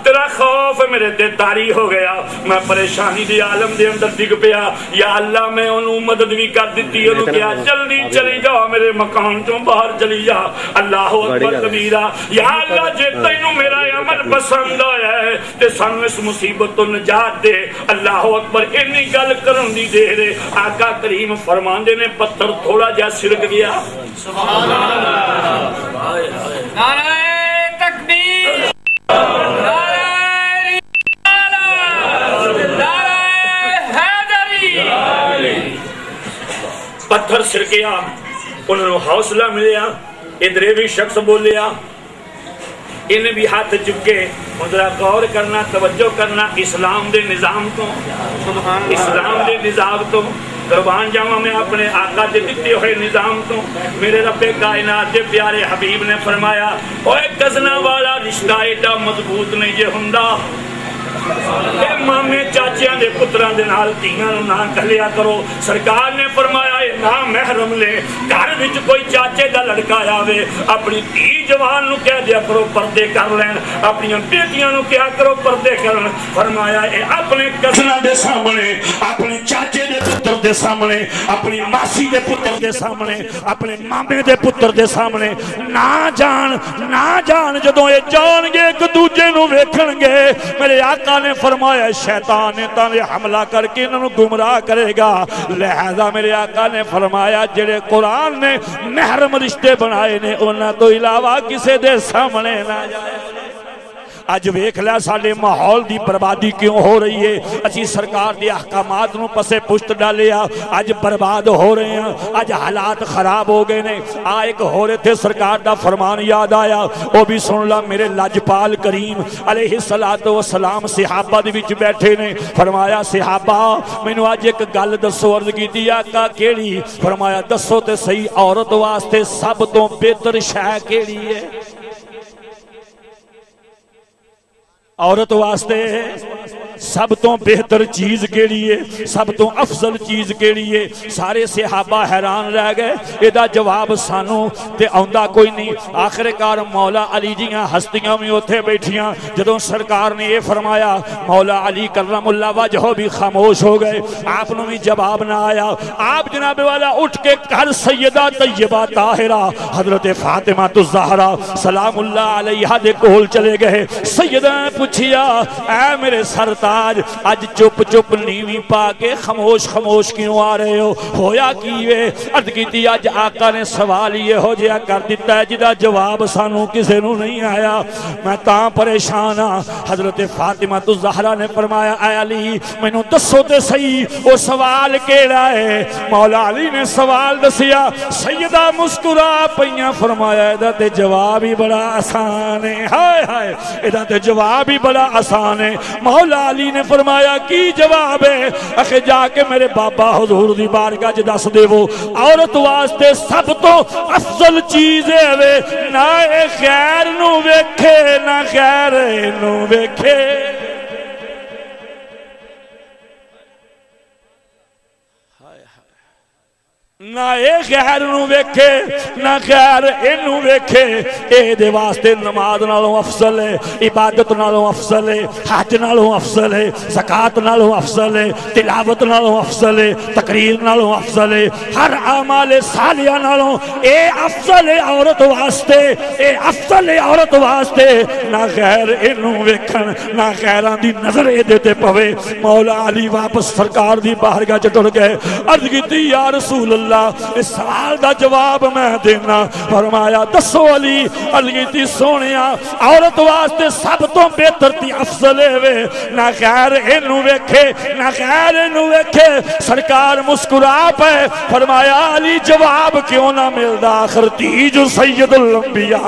तेरा खौफ मेरे ते तारी हो गया, मैं परेशानी दे आलम दे अंदर डिग पिया। या अल्लाह मैं उन्होंने मदद भी कर दी, उन्होंने क्या जल्दी चली जाओ, मेरे मकान चों बाहर चली जा। अल्लाह अकबर कबीरा। या अल्लाह जे तैनू मेरा अमल पसंद आया है ते सानू इस मुसीबत तो निजात दे। अल्लाह अकबर। इन्नी गल करन दी देर आका करीम फरमांदे ने पत्थर थोड़ा जा सिरक गया। सुभान अल्लाह, नारे तकबीर, नारे रिसालत, नारे हैदरी। पत्थर सिरकिया, उन्होंने हौसला मिलया। इधरे भी शख्स बोलिया, इन्हें भी हाथ चुके। जरा गौर करना, तवज्जो करना, इस्लाम दे निज़ाम तो, इस्लाम दे निज़ाम तो कुर्बान जावा मैं अपने आका दे दिते हुए निज़ाम तो। मेरे रब्बे कायनात दे प्यारे हबीब ने फरमाया, ओए कज़ना वाला रिश्ता एडा मजबूत नहीं जे हुंदा। मामे चाचिया के पुत्रां दे नाल धीआं नूं ना घलिया करो। सरकार ने फरमाया ना महरम ले, घर विच कोई चाचे दा लड़का आवे अपनी धी जवान नूं कह दिया करो पर्दे कर लैन, अपनी बेटियां नूं क्या करो पर्दे करन। फरमाया अपने कज़नां दे सामने, अपने चाचे दे पुत्र दे सामने, अपनी मासी दे पुत्र दे सामने, अपने मामे दे पुत्र दे सामने ना जान जदों ये जाणगे एक दूजे नूं वेखणगे, मेरे आका ने फरमाया शैतान ने हमला करके इन्होंने गुमराह करेगा। लिहाजा मेरे आका ने फरमाया जेड़े कुरान ने महरम रिश्ते बनाए ने उन्हां तो इलावा किसी दे सामने ना जाए। अज वेख लिया साडे माहौल की बर्बादी क्यों हो रही है। असी सरकार के अहकामात नूं पसे पुश्त डालिया, अज बर्बाद हो रहे हैं, अज हालात खराब हो गए ने। आ एक हो रहे थे सरकार का फरमान याद आया, वह भी सुन ला। मेरे लजपाल करीम अलैहिस्सलातु वस्सलाम सिहाबा दे विच बैठे ने। फरमाया सिहाबा मैनू अज एक गल दसो। अर्ज की आका केड़ी? फरमाया दसो तो सही औरत वास्ते सब तो बेहतर शै केड़ी है? औरत वास्ते सब तो बेहतर चीज केड़ी है, सब तो अफजल चीज केड़ी है? सारे सहाबा हैरान रह गए, एदा जवाब सानू ते आउंदा कोई नहीं। आखिरकार मौला अली जियां हस्तियां भी उत्थे बैठियां, जदों सरकार ने यह फरमाया मौला अली करमुल्लाह वजहो भी खामोश हो गए, आपनों भी जवाब ना आया। आप जनाब वाला उठ के घर सैयदा तैयबा ताहिरा हजरत फातिमा तो ज़हरा सलामुल्लाह अलैहा दे कोल चले गए। सैयदा ने पूछिया, ऐ मेरे सरताज अज चुप चुप नीवी पा के खामोश खामोश क्यों आ रहे हो, होया की वे? अर्ज की अज आका ने सवाल ये हो जिहा कर दिता है जिदा जवाब सानू किसी नू नहीं आया, मैं तां परेशान हाँ। हजरत फातिमा तो ज़हरा ने फरमाया, ऐ अली मैनू दसो ते सही वो सवाल केड़ा है? मौला अली ने सवाल दसिया, सैयदा मुस्कुरा पईयां, फरमाया इहदा ते जवाब ही बड़ा आसान है। हाय हाय, इहदा ते जवाब ही बड़ा आसान है। मौला अली ने फरमाया की जवाब है? आखे जाके मेरे बाबा हुजूर दी बारगाह च दस देवो, औरत वास्ते सब तो अफजल चीज है वे ना ए खैर नू वेखे ना खैर नू वेखे। ना ये खैर नू वेखे ना खैर इनू वेखे। ए वास्ते नमाज नालों अफसल है, इबादत नालों अफसल है, हज नालों अफसल है, ज़कात नालों अफसल है, तिलावत नालों अफसल है, तकरीर नालों अफसल है, हर आमाले सालिया नालों ए अफसल है औरत वास्ते, ए अफसल है औरत वास्ते। ना खैर इनू वेखन ना खैरां दी नजर ए ते पवे। मौला अली वापस सरकार दी बारगाह च टुर गए। अर्ज कीती, या रसूल अल्लाह इस सवाल का जवाब मैं देना। फरमाया दसो अली। अली सोने औरत वास्ते सब तो बेहतर ती अफसल वे ना खैर इनू वेखे ना खैर इनू वेखे। सरकार मुस्कुरा पे फरमाया, अली जवाब क्यों ना मिलता? आखिर ती जो सैयदुल अंबिया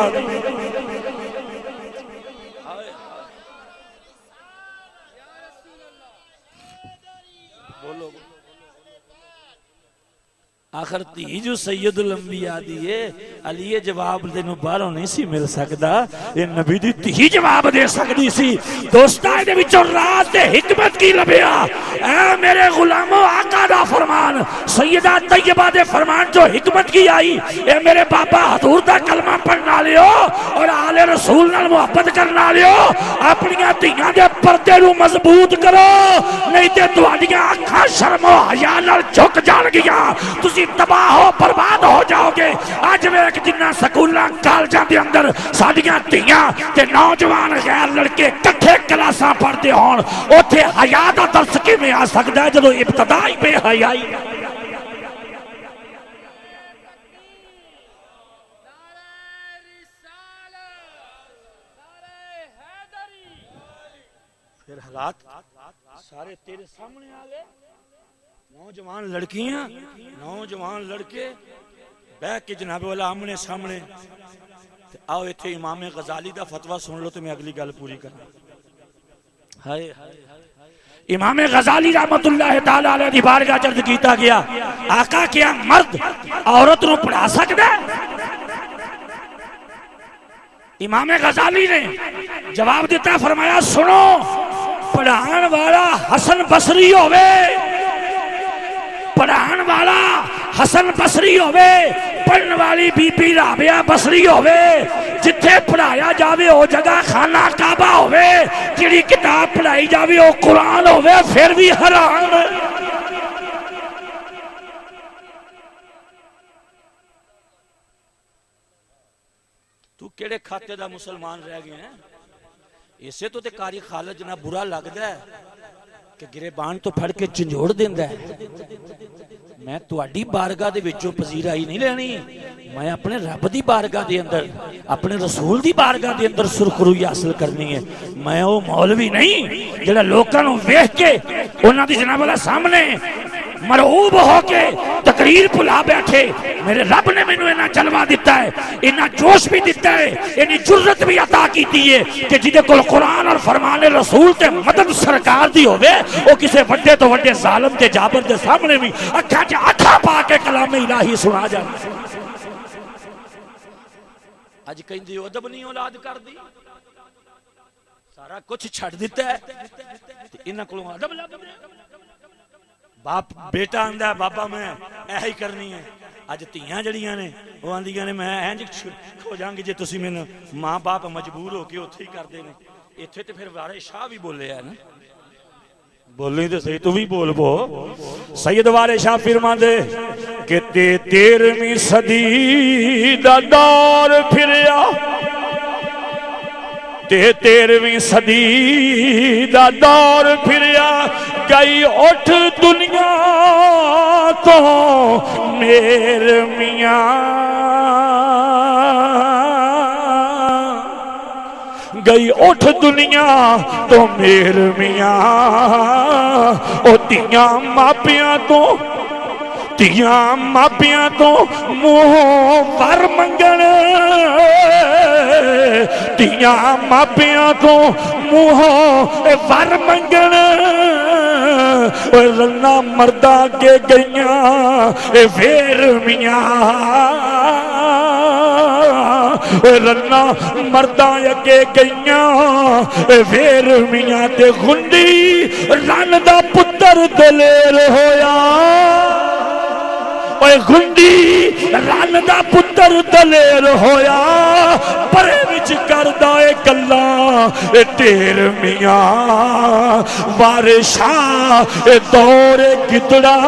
आखिर धी जो सैयदुल अंबिया दी है। अली ये जवाब तेनों बाहरों नहीं सी मिल सकता, ये नबी दी धी जवाब दे सकती सी। दोस्तां दे विचों राज ते हिकमत की लभिया? ऐ मेरे गुलामों, आका दा फरमान, सैयदा तैयबा दे फरमान जो हिकमत की आई, ए मेरे बाबा हजूर दा कलमा पढ़ना लियो और आले रसूल नाल मुहब्बत करना लियो। अपनियां धीआं दे पर्दे नूं मजबूत करो, नहीं ते तुहाडीआं अखां शर्मो हया नाल झुक जाणगीआं, तुसीं तबाह हो बर्बाद हो जाओगे। अज वेख जिन्ना स्कूलों कॉलेजों के अंदर साडियां धीआं ते नौजवान गैर लड़के कट्ठे क्लासां पढ़ते होण, उत्थे हया दा दर्स किवें आ सकदा है जदों इब्तदा ही बेहयाई। फिर हालात सारे तेरे सामने आ गए। नौजवान लड़कियां नौजवान लड़के बह के जनाब वाला आमने सामने। आओ इत्थे इमाम गजाली दा फतवा सुन लो तो मैं अगली गल पूरी करा। हाय इमाम गजाली रहमतुल्लाह तआला अलैहि दी बारगाह च अर्ज कीता गया, आका क्या मर्द औरत नूं पढ़ा सकदा है? इमाम गजाली ने जवाब दिता, फरमाया सुनो, पढ़ाने वाला हसन बसरी होवे, पढ़ाने वाला हसन बसरी होवे, पढ़ने वाली बीबी राबिया बसरी होवे, जिथे पढ़ाया जावे ओ जगह खाना काबा होवे, जिहड़ी किताब पढ़ाई जावे ओ कुरान होवे, फिर भी हैरान। तू केड़े खाते दा मुसलमान रह गया है? इसे तो ते कारी खालद जना बुरा लगदा है कि गिरेबान तो फड़ के झंझोड़ दिंदा है। मैं तुहाडी बारगाह दे विचों पजीराई नहीं लेनी, मैं अपने रब दी बारगाह दे अंदर अपने रसूल दी बारगाह दे अंदर सुरखरुई हासिल करनी है। मैं वो मौलवी नहीं जिहड़ा लोकां नूं वेख के उन्हां दी जनाब वाला सामने मरऊब होके तकरीर भुला बैठे। मेरे रब ने मैनू इन्ना जलवा दिता है, इन्ना जोश भी दिता है, इन्नी जुर्रत भी अता की है कि जिहदे कोल कुरान और फरमाने रसूल ते मदद सरकार दी होवे, वो किसी वड्डे तो वड्डे जालिम ते जाबर दे सामने भी अखां च अखां पा के कलाम इलाही सुना जाए। अज कहंदी अदब नहीं औलाद कर दी। सारा कुछ छड़ दिता है ते इन्हां कोलों अदब लभ रहा। बाप बेटा आंदा बाबा मैं ऐ ही करनी है। अज धीआं जड़ियां ने वो आंदियां ने मैं इंज हो जांगी जे तुसीं मैनूं। मां बाप मजबूर हो के उत्थे ही करदे ने। इत्थे ते फिर वारिस शाह भी बोले है ना, बोली तो सही, तू भी बोल पो। सैयद वारिस शाह फरमांदे कि 13वीं सदी दा दौर फिरिया ते 13वीं सदी दा दौर फिरिया। गई उठ दुनिया तो मेरे मियां, गई उठ दुनिया तो मेरे मियां। ओ तियां मापियां तो, तियां मापियां तो मुंह वर मंगण, तियां मापियां तो मुंह वर मंगण। रन्ना मर्दा के गईयां वेर मियां, रन्ना मर्दा अगे गईयां वेर मियां। ते गुंडी रन दा पुत्तर दलेर होया, गुंडी रन दा पुत्तर दलेर होया। परे विच करदा ए गल्लां 13वीं वारिस शाह दौरे गिदड़ा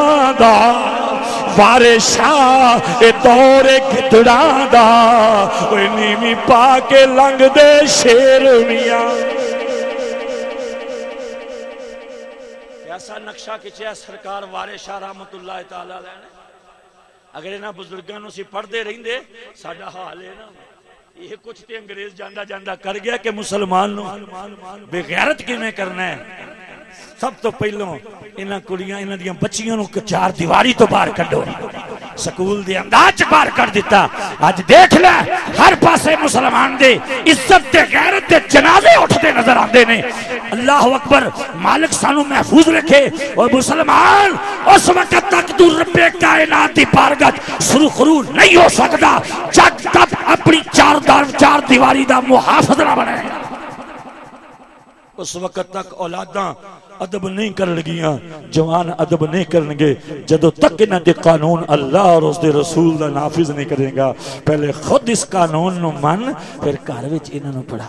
दा, वारिस शाह दौरे गिदड़ा दा। नीवी पा के लंघ दे शेर मियां। ऐसा नक्शा खिंचिया सरकार वारिस शाह रहमतुल्लाह तआला अलैह ने। अगर इन्हां बुजुर्गों को असीं पढ़ते रहिंदे साडा हाल है ना, ये कुछ तो अंग्रेज जांदा जांदा कर गया कि मुसलमान नूं बेगैरत किवें करना है। सब तो पहलों इन्हां कुड़ियां इन्हां दियां बच्चियां नूं चार दीवारी तो बाहर कड्डो, स्कूल दे अंदाज बाहर कर दिता। अज देख ले हर पासे मुसलमान दे इज्जत ते गैरत दे जनाजे उठते नजर आते ने। अल्लाह अकबर, मालिक सानू महफूज रखे। और मुसलमान उस वक्त तक तू रब्बे कायनात दी बारगाह सुरखरू नहीं हो सकता जब तक अपनी चार दीवारी दा मुहाफिज ना बने। उस वक्त तक औलादा अदब नहीं करनगियां, जवान अदब नहीं करनगे जदों तक इन्हां दे कानून अल्लाह और उसके रसूल दा नाफिज नहीं करेगा। पहले खुद इस कानून नूं मन, फिर घर विच इन्हां नूं पढ़ा।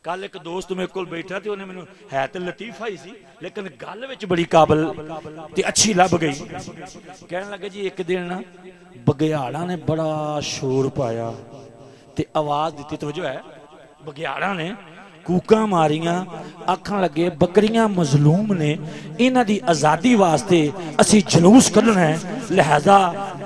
कल एक दोस्त मेरे को बैठा तो उन्हें मैनूं है तो लतीफा ही सी लेकिन गल विच बड़ी काबल ते अच्छी लभ गई। कहने लगे जी एक दिन ना बघियाड़ा ने बड़ा शोर पाया ते आवाज दी, तवज्जो है, बघियाड़ा ने कूका मारियां, आखन लगे बकरियां मजलूम ने, इन्हां दी आज़ादी वास्ते असी जलूस कढना है, लिहाजा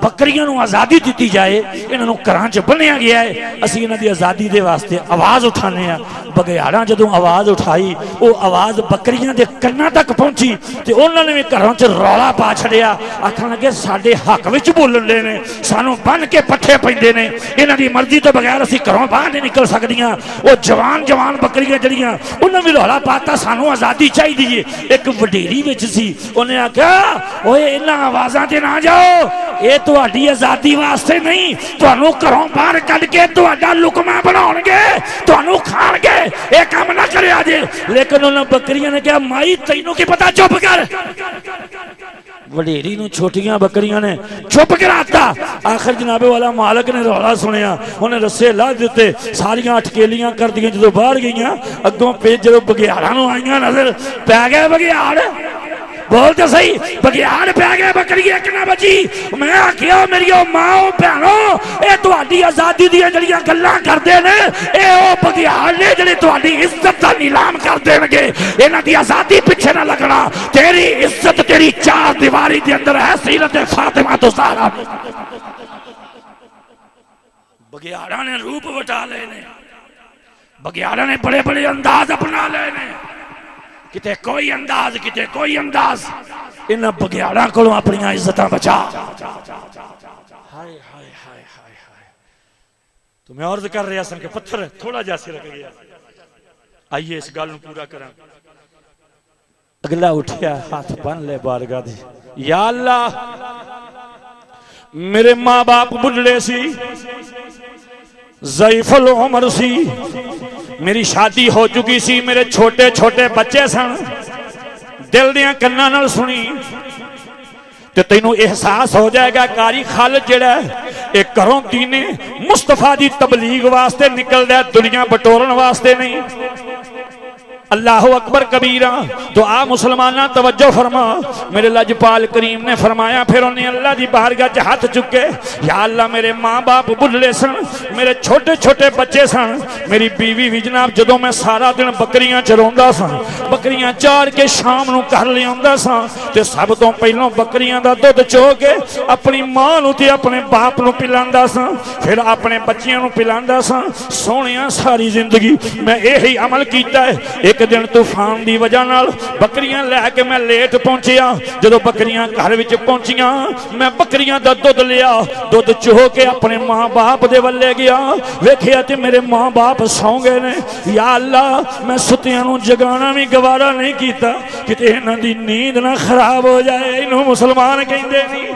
बकरियां नूं आज़ादी दी जाए, इन्हां नूं घरां च बन्निया गया है, असी इन्हां दी आज़ादी दे वास्ते आवाज़ उठाने आ। बघियाड़ा जदों आवाज़ उठाई, वो आवाज़ बकरियां दे कन्नां तक पहुंची ते उन्हां ने भी घरों च रौला पा छड़िया। आखन लगे साडे हक विच बोलण दे ने, सानूं बन के पट्ठे पैंदे ने, इन्हां दी मर्जी तो बगैर असी घरों बाहर नहीं निकल सकदियां। वो जवान जवान बकरियां जड़ियां उन्हें भी रौला पाता सानू आज़ादी चाहिए। एक वडेरी विच सी, उन्हें आख्या ओए इन्हां आवाज़ां ते ना जाओ, ये तुहाडी आज़ादी वास्ते नहीं, तुहानू घरों बाहर कढ के तुहाडा लुकमा बनाउणगे, तुहानू खाणगे, ये काम ना करिया जे। लेकिन उन्हां बकरियां ने कहा माई तैनू की पता, चुप कर। वडेरी नूं छोटियां बकरियां ने चुप कराता। आखिर जनाबे वाला मालिक ने रौला सुनिया, उन्हें रस्से ला दिते, सारियां अटकेलियां कर दियां। जो बाहर गईयां अगों पेज जो बघियाड़ा नूं आईयां नजर पै गए, बघियाड़ बोल तो सही, बघियाड़ पै गए, बकरी एक ना बची। मैं आखिया मेरी माओ भैनों, ये तुहाडी आज़ादी दीयां जड़ियां गल्लां करदे ने, ये ओ बघियाड़ ने जिहड़े तुहाडी इज्जत दा नीलाम कर देणगे। इन्हां दी आज़ादी पिछे ना लगना, तेरी इज्जत तेरी चार दीवारी दे अंदर है। सीरत फातिमा तो ज़हरा, बघियाड़ा ने रूप वटा ले ने, बघियाड़ा ने बड़े बड़े अंदाज अपना ले ने, किते कोई अंदाज किते कोई अंदाज। इन्हां बघियाड़ा कोलों अपनी इज्जतां बचा। हाय हाय हाय हाय हाय। तो मैं अर्ज कर रहा सन कि पत्थर थोड़ा जा सिर रख गया। आइए इस गल नूं पूरा करा। अगला उठिया हाथ बन ले बारगाह दे, या अल्लाह मेरे मां बाप बुढ़े सी, ज़ईफुल उमर सी, मेरी शादी हो चुकी सी, मेरे छोटे छोटे बच्चे सन। दिल दियां कन्नां नाल सुनी ते तैनू एहसास हो जाएगा कारी खालिद जिहड़ा है एक घरों दीने मुस्तफा दी तबलीग वास्ते निकलदा, दुनिया बटोरन वास्ते नहीं। अल्लाह अकबर कबीरा। दुआ मुसलमाना तवज्जो फरमा। मेरे लजपाल करीम ने फरमाया, फिर उन्हें अल्लाह की बारगाह च हाथ चुके, या अल्लाह मेरे माँ बाप बुढ़े सन, मेरे छोटे छोटे बच्चे सन, मेरी बीवी भी जनाब जदों मैं सारा दिन बकरियां चराउंदा सा, बकरियां चार के शाम नूं घर लिआउंदा सा ते सब तो पहलों बकरियां दा दुध चो के अपनी मां नूं ते अपने बाप नूं पिलांदा सा, फिर अपने बच्चियां नूं पिलांदा सा। सोहणिया सारी जिंदगी मैं यही अमल कीता है। एक दिन तूफान की वजह नाल बकरियां लैके मैं लेट पहुंचिया। जदों बकरियां घर विच पहुंचियां, मैं बकरियां दा दुध लिया, दुध चो के अपने माँ बाप दे वल्ले गया, वेखिया ते मेरे माँ बाप सौ गए ने। या अल्लाह मैं सुतियां नूं जगाना भी गवारा नहीं कीता, किते इन्हां दी नींद ना खराब हो जाए। इन्हूं मुसलमान कहंदे नहीं।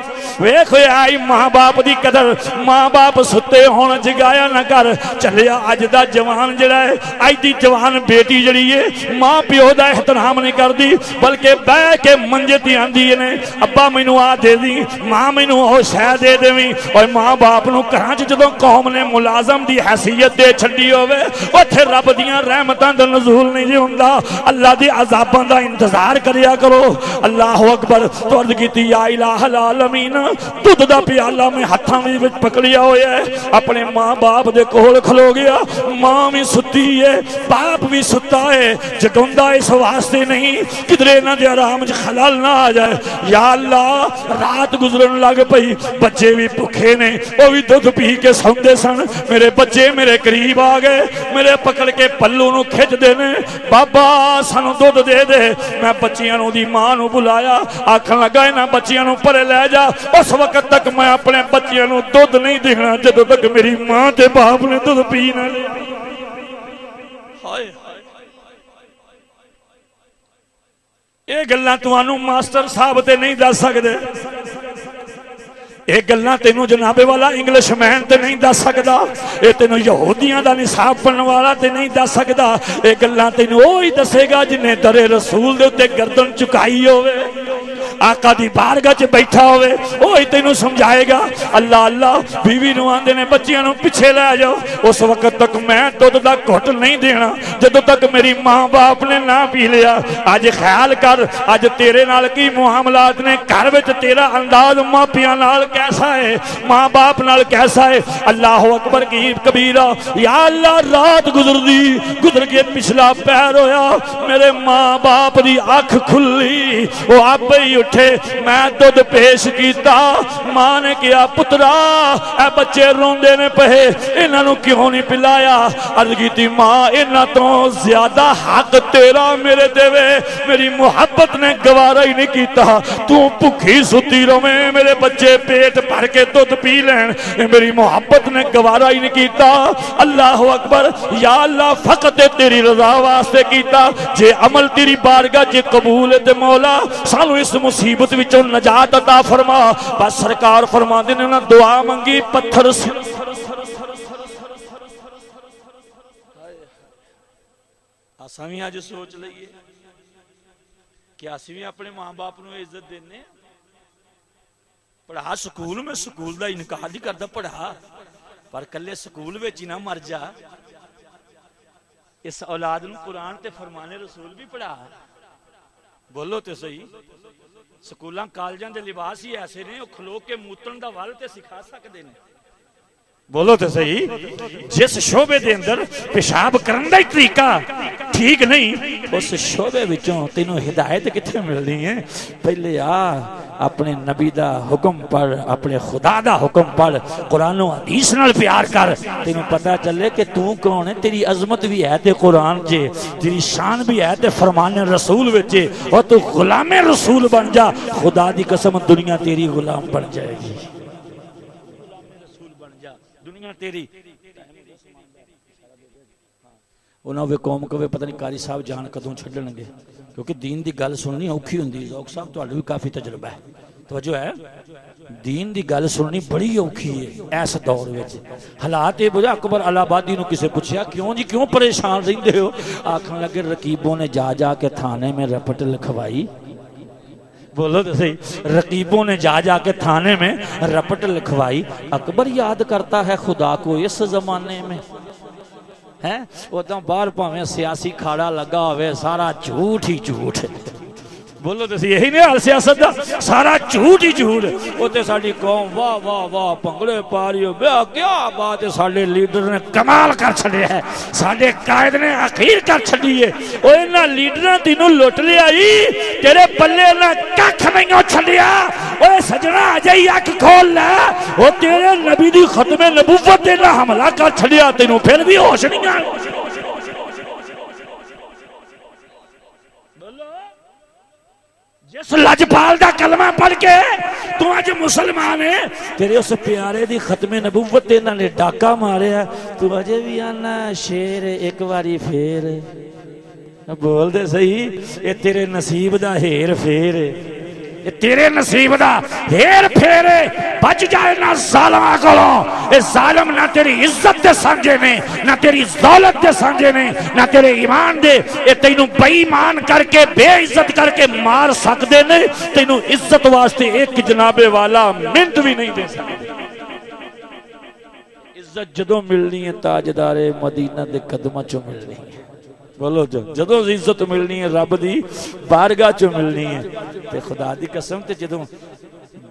वेख आई माँ बाप की कदर, माँ बाप सुते होण जगाया ना कर। चलिया अज दा जवान जिहड़ा है, अज दी जवान बेटी जिहड़ी है माँ प्यो का एहतराम नहीं करती, बल्कि बह के मंजे ते आंदी ने, अब्बा मैनू आ दे दी, माँ मैनू ओ शह दे देवी। और माँ बाप नूं घरां च जदों कौम ने मुलाजम की हैसीयत दे छड्डी होवे, उत्थे रब दीयां रहमतां दा नज़ूल नहीं जी हुंदा। अल्लाह दे अज़ाबां दा इंतजार करिया करो। अल्लाह अकबर। तो अर्ज़ कीती या इलाहल आलमीन, दुध दा प्याला मैं हत्थां विच पकड़िया होया है, अपने माँ बाप दे कोल खलो गया। माँ भी सुती है, बाप भी सुता है, जगाउंदा इस वास्ते नहीं किधरे इन्हां दे आराम च खलल ना आ जाए। या अल्लाह रात गुजरन लग पई, बच्चे भी भुखे ने, वो भी दुध पी के सौंदे सन। मेरे बच्चे मेरे करीब आ गए, मेरे पकड़ के पल्लू नूं खिचदे ने, बाबा सानू दुध दे दे। मैं बच्चियां नूं दी मां नूं बुलाया, आखन लगा इन्हां बच्चियां नूं परे लै जा। उस वक्त तक मैं अपने बच्चियां नूं दुध नहीं देना जदों तक मेरी मां ते बाप ने दुध पी ना लिया। हाय ये गल्लां तुहानू मास्टर साहब ते नहीं दस सकदे, ये गल्लां तेनू जनाबे वाला इंग्लिशमैन ते नहीं दस सकदा, ये तेनू यहूदियां दा निसाब पढ़न वाला ते नहीं दस सकदा। ये गल्लां तेनू ओही दसेगा जिन्हें दरे रसूल दे उत्ते गर्दन झुकाई होवे, आका दी बारगाह च बैठा होवे, ओही तेनू समझाएगा। अल्लाह अल्लाह बीवी नूं आंदे ने बच्चियां नूं पिछे लै जाओ। उस वक्त तक मैं दुध दा घुट नहीं देना जदों तक मेरी माँ बाप ने ना पी लिया। अज ख्याल कर, अज तेरे नाल की मुआमलात ने, घर विच तेरा अंदाज मापियां नाल कैसा है, माँ बाप नाल कैसा है। अल्लाह अकबर की कबीरा। या अल्लाह रात गुजर के पिछला पैर होया, मेरे माँ बाप की अख खुली, वो आपे ही उठे। मैं दुध पेश किया, मां ने कहा पुत्रा ए बच्चे रोंदे ने पे, इन्हों क्यों नहीं पिलाया। अर्ज की मां इन्हों तो ज्यादा हक तेरा मेरे देवे, मेरी मुहब्बत ने गवारा ही नहीं किया। तू भुखी सुती रवे, मेरे बच्चे पेट भर के दुध पी लैन, मेरी मुहब्बत ने गवारा ही नहीं किया। अल्लाह अकबर। या अल्लाह फकत तेरी रजा वास्ते किया, जे अमल तेरी बारगाह च कबूल ते मौला सानू इस मुसीबत विचों नजात अता फरमा। बस सरकार फरमांदे ने ना दुआ मंगी पत्थर असां भी अज सोच लईए कि असीं भी अपने मां बाप नूं इज्जत देने। पढ़ा स्कूल में, स्कूल का इनकार नहीं करता, पढ़ा पर कल्ले स्कूल में ही ना मर जा। इस औलाद नूं कुरान ते फरमाने रसूल भी पढ़ा। बोलो तो सही। स्कूलों कॉलेजों के लिबास ही ऐसे ने, खलो के मूतन का वल ते सिखा सकते हैं। बोलो तो सही। जिस शोबे के अंदर पेशाब करने का तरीका ठीक नहीं, उस शोबे विचों तेनों हिदायत कित्थे मिलनी है। पहले आ अपने नबी दा हुक्म पढ़, अपने खुदा दा हुक्म पढ़, कुरान हदीस नाल प्यार कर, तेनों पता चले कि तू कौन है। तेरी अजमत भी है ते कुरान च, तेरी शान भी है ते फरमाने रसूल विच, और तू गुलामे रसूल बन जा। खुदा दी कसम दुनिया तेरी गुलाम बन जाएगी, दुनिया तेरी। उन्होंने कौम कवे पता नहीं कारी साहब जान कदों छड्डणगे, क्योंकि दीन की गल सुननी औखी हुंदी। लोक साहब तुहाडे भी काफ़ी तजर्बा है, तवज्जो है, दीन दी गल सुननी बड़ी औखी है इस दौर विच। हालात ये बुझा, अकबर अलाहाबादी नूं किसे पूछया क्यों जी क्यों परेशान रहिंदे हो, आखन लगे रकीबों ने जा जा के थाने में रपट लिखवाई। बोलो तो सही, रकीबों ने जा जा के थाने में रपट लिखवाई। अकबर याद करता है खुदा को इस जमाने में है, उदा बाहर भावें सियासी खाड़ा लगा होवे सारा झूठ ही झूठ। बोलो तो यही नहीं हाल सियासत का, सारा झूठ ही झूठ। उते साडी कौम वाह वाह वाह भंगड़े पा रही हो, ब्याह क्या बात है, साडे लीडर ने कमाल कर छड़िया है, साडे कायद ने अखीर कर छड़ी है। ओ इन्हां लीडरां तैनूं लुट लिया तेरे पल्ले ना कख नहीं छड़िया। ओए सजना अजे ही अख खोल लै, ओ तेरे नबी दी खत्मे नबूवत ते ना हमला कर छड़िया, तैनूं फिर भी होश नहीं आ। जिस लजपाल दा कलमा पढ़ के तू अज मुसलमान है, तेरे उस प्यारे दी खत्मे नबूवत ते इन्हां ने डाका मारिया, तू अजे भी आना शेर एक बारी फेर। बोल दे सही, ये तेरे नसीब दा हेर फेर, ये तेरे नसीब दा हेर फेर। बच जाए ना जालिमां कोलों, ये जालिम ना तेरी इज्जत दे सांझे ने, ना तेरी दौलत दे सांझे ने, ना तेरे ईमान दे। ये तैनू बेईमान करके बेइज्जत करके मार सकते ने, तैनू इज्जत वास्ते एक जनाबे वाला मिनट भी नहीं दे सकते। इज्जत जदों मिलनी है ताजदारे मदीना दे कदमां चों मिलनी है। बोलो जदों इज्जत मिलनी है रब दी बारगाह चों मिलनी है। ते खुदा दी कसम, ते जदों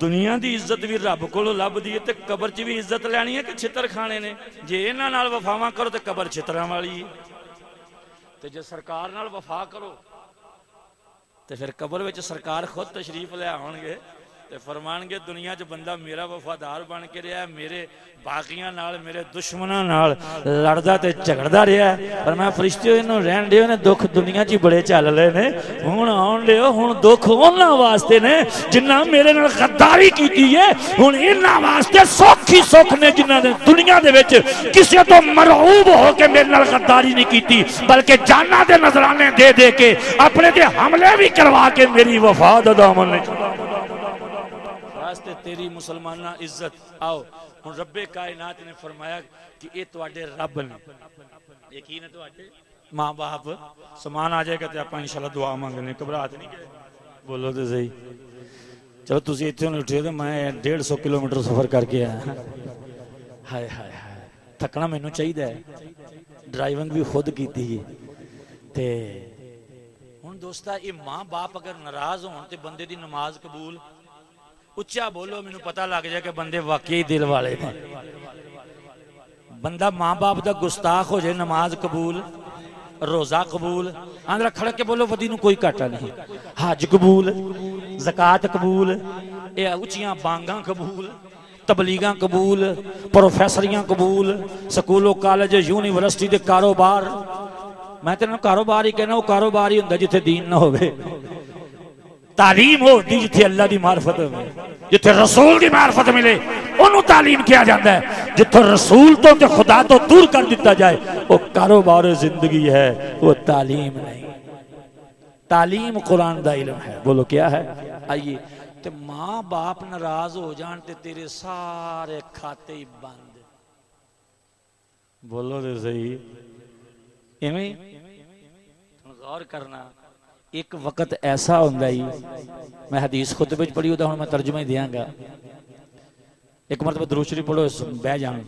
दुनिया दी इज्जत भी रब कोलों लभदी है, ते कबर च भी इज्जत लैनी है कि छितर खाने ने। जे इन्हां नाल वफावां करो ते कबर छितरां वाली है, ते जे सरकार नाल वफा करो ते फिर कबर विच सरकार खुद तशरीफ ले आउणगे ते फरमाणगे दुनिया च बंदा मेरा वफादार बन के रहा, मेरे बागियां नाल मेरे दुश्मनां नाल लड़दा ते झगड़दा रहा, पर मैं फरिश्ते इन्हूं रहण दिओ, ने दुख दुनिया च बड़े चल रहे ने, हुण आउण दिओ, हुण दुख उन्हां वास्ते ने जिन्हां मेरे नाल गद्दारी कीती है, हुण इन्हां वास्ते सुख ही सुख ने जिन्हां ने दुनिया दे विच किसे तो मरऊब हो के मेरे नाल गद्दारी नहीं कीती, बल्कि जानां दे नजराने दे दे के अपने ते हमले भी करवा के मेरी वफा दा दामन ने वास्ते तेरी मुसलमाना इज्जत। आओ हुण रब्बे कायनात ने फरमाया कि ये तुहाडे रब ने, यकीन है तुहाडे मां बाप समान आ जाएगा तो आप इंशाल्लाह दुआ मांगने, घबराहट नहीं है। बोलो तो सही। चलो तुसीं इत्थे उठे तो मैं 150 किलोमीटर सफर करके आया। हाय हाय हाय, थकना मैनू चाहिए है, ड्राइविंग भी खुद की ते हुण दोस्ता ये मां बाप अगर नाराज होण ते बंदे दी नमाज कबूल। उच्चा बोलो, मैनू पता लग जाए कि बंदे वाकई दिल वाले ने। बंदा मां बाप का गुस्ताख हो जाए, नमाज कबूल, रोजा कबूल, आंध्र खड़ के बोलो वदी नू कोई घाटा नहीं, हज कबूल, ज़कात कबूल, ये उच्चियां बांगा कबूल, तबलीगां कबूल, प्रोफैसरियां कबूल, स्कूलों कॉलेज यूनिवर्सिटी के कारोबार। मैं तेन कारोबार ही कहना, वो कारोबार ही हुंदा जिथे दीन ना होवे। तालीम होती जिथे अल्लाह की मार्फत मिले, जिथे रसूल की मार्फत मिले उन्होंने तालीम किया जाता है। जिथे रसूल तो ते खुदा तो दूर कर दिता जाए वो कारोबार जिंदगी है, वो तालीम नहीं। तालीम कुरान दा इल्म है। बोलो क्या है? आइए, ते मां बाप नाराज हो जान ते तेरे सारे खाते ही बंद। बोलो तो सही। इवें गौर करना, एक वक्त ऐसा होंदा ही, मैं हदीस खुद विच पढ़ी, हुण मैं तर्जुमा ही देंगा। एक मरतबा दुरूद शरीफ पढ़ो, बह जान।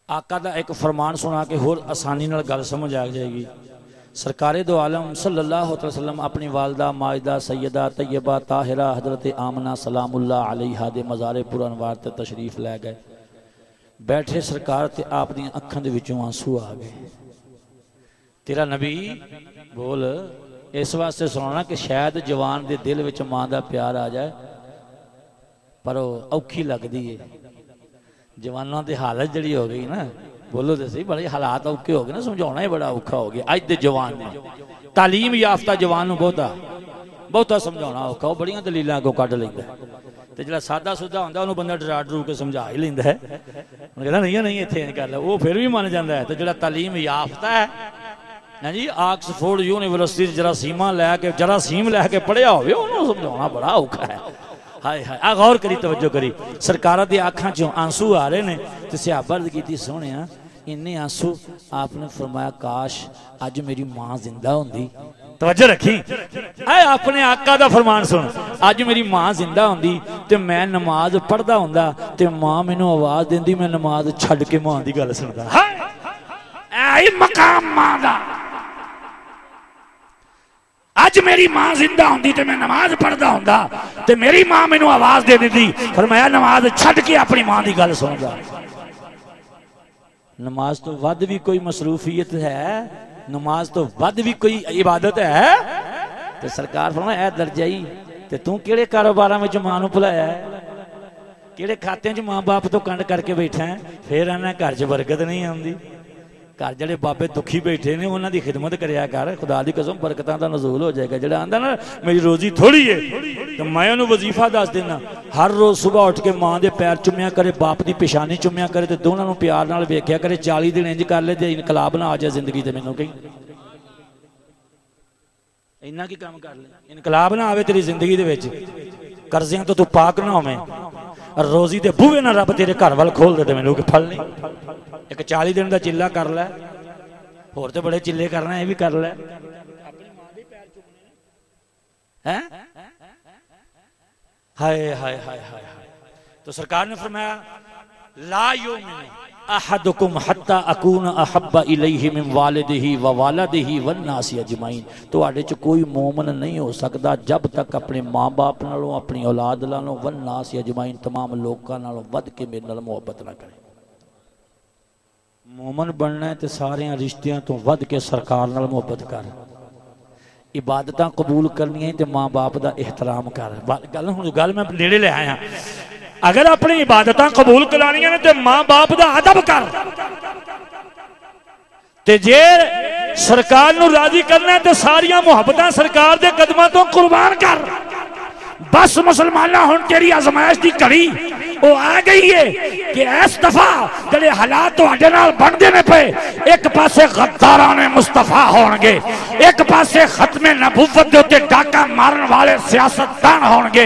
आका दा एक फरमान सुना के होर आसानी नाल गल समझ आ जाएगी। सरकारे दो आलम सल्लल्लाहु अलैहि वसल्लम अपनी वालदा माजिदा सैयदा तैयबा ताहिरा हजरत आमना सलामुल्लाह अलैहा दे मज़ारे पुरअनवार ते तशरीफ लै गए। बैठे सरकार ते आप दी अखां दे विचों आंसू आ गए। तेरा नबी बोल इस वास्ते सुनाना कि शायद जवान दे दिल विच मां दा प्यार आ जाए, पर औखी लगदी है। जवानों की हालत जड़ी हो गई ना, बोलो तो सही, बड़े हालात औखे हो गए ना, समझाना ही बड़ा औखा हो गया। अज के जवान ने तालीम याफ्ता जवान बहुता बहुता समझाना औखा, वो बड़िया दलीलां अगों कढ लैंदा। तो जो सादा सुधा होंगे उन्होंने बंदा डरा डरू के समझा ही लेंदा है, कहता नहीं नहीं इतने गल है, वो फिर भी मन जाता है। तो जो तालीम याफ्ता है ना जी, ऑक्सफोर्ड यूनिवर्सिटी जरासीमा लैके जरासीम लैके पढ़िया हो समझाना बड़ा औखा है। हाय हाय आ गौर करी, तवज्जो करी, सरकारों की आँखों चों आंसू आ रहे हैं। तो सहाबा अर्ज़ की सोने इन्ने आंसू, आपने फरमाया काश अज मेरी माँ जिंदा होंदी। तवज्जो रखी, अपने आका दा फरमान सुन, अज मेरी माँ जिंदा होंदी ते मैं नमाज पढ़दा हुंदा ते माँ मैनू आवाज देंदी, मैं नमाज छड्ड के माँ दी गल सुनदा। ऐ मकाम माँ दा, अज मेरी माँ जिंदा होंदी ते मैं नमाज पढ़दा हुंदा ते मेरी माँ मैनू आवाज दे देंदी, फरमाया नमाज छड्ड के अपनी माँ दी गल सुनदा। नमाज तो वध भी कोई मसरूफियत है, नमाज तो वध भी कोई इबादत है। तो सरकार फरमाया ऐ दर्जाई ते तू किहड़े कारोबारां विच मां नूं भुलाया है, किहड़े खात्यां च मां बाप तो कंड करके बैठा है। फिर आना घर च बरकत नहीं आउंदी, घर जिहड़े बाबे दुखी बैठे ने उन्हां दी खिदमत करिया कर, खुदा दी कसम बरकतां दा नज़ूल हो जाएगा। जिहड़ा आंदा ना मेरी रोजी थोड़ी है, तो मैं उन्हें वजीफा दस देना, हर रोज सुबह उठ के माँ के पैर चुम्या करे, बाप की पेशानी चुम्या करे, तो दोनों प्यार नाल वेख्या करे। 40 दिन इंज कर ले, इनकलाब ना आ जाए जिंदगी ते मैनूं कहीं इन्ना की काम कर ले, इनकलाब ना आवे तेरी जिंदगी दे विच, कर्जियां तो तू पाक ना होवें, रोजी दे बूहे ना रब तेरे घर वाल खोल दे ते मैनूं फल नहीं। एक 40 दिन का चिल्ला कर लै, होर तो बड़े चिल्ले करना, ये भी कर लै। हैं हाय हाय हाय हाय। तो सरकार ने फरमाया ला युमिनु अहदुकुम हत्ता अकून अहब्बा इलैहि मिन वालिदिही व वालदिही वन नासी अजमाइन। तुहाडे च कोई मोमन नहीं हो सकता जब तक अपने माँ बाप नालों, अपनी औलाद नालों, वन नासी अजमाइन तमाम लोगों नालों वध के मेरे नाल मुहब्बत ना करे। मोमन बनना है तो सारे रिश्तियों तो वध के सरकार नाल मुहब्बत कर, इबादत कबूल करनी है तो माँ बाप का एहतराम कर। गल हुण गल मैं नेड़े ले आया, अगर अपनी इबादत कबूल करानियां ने तो माँ बाप का अदब कर, ते जे सरकार नूं राजी करना है तो सारिया मुहब्बतां सरकार दे कदमां तो कुर्बान कर। बस मुसलमाना हुण तेरी आजमाइश की घड़ी वो आ गई है कि इस दफा जिहड़े हालात तुहाडे नाल बनदे ने पे, एक पासे गद्दाराने मुस्तफा होणगे, एक पासे खत्मे नबुव्वत दे उत्ते डाका मारन वाले सियासतदान होणगे,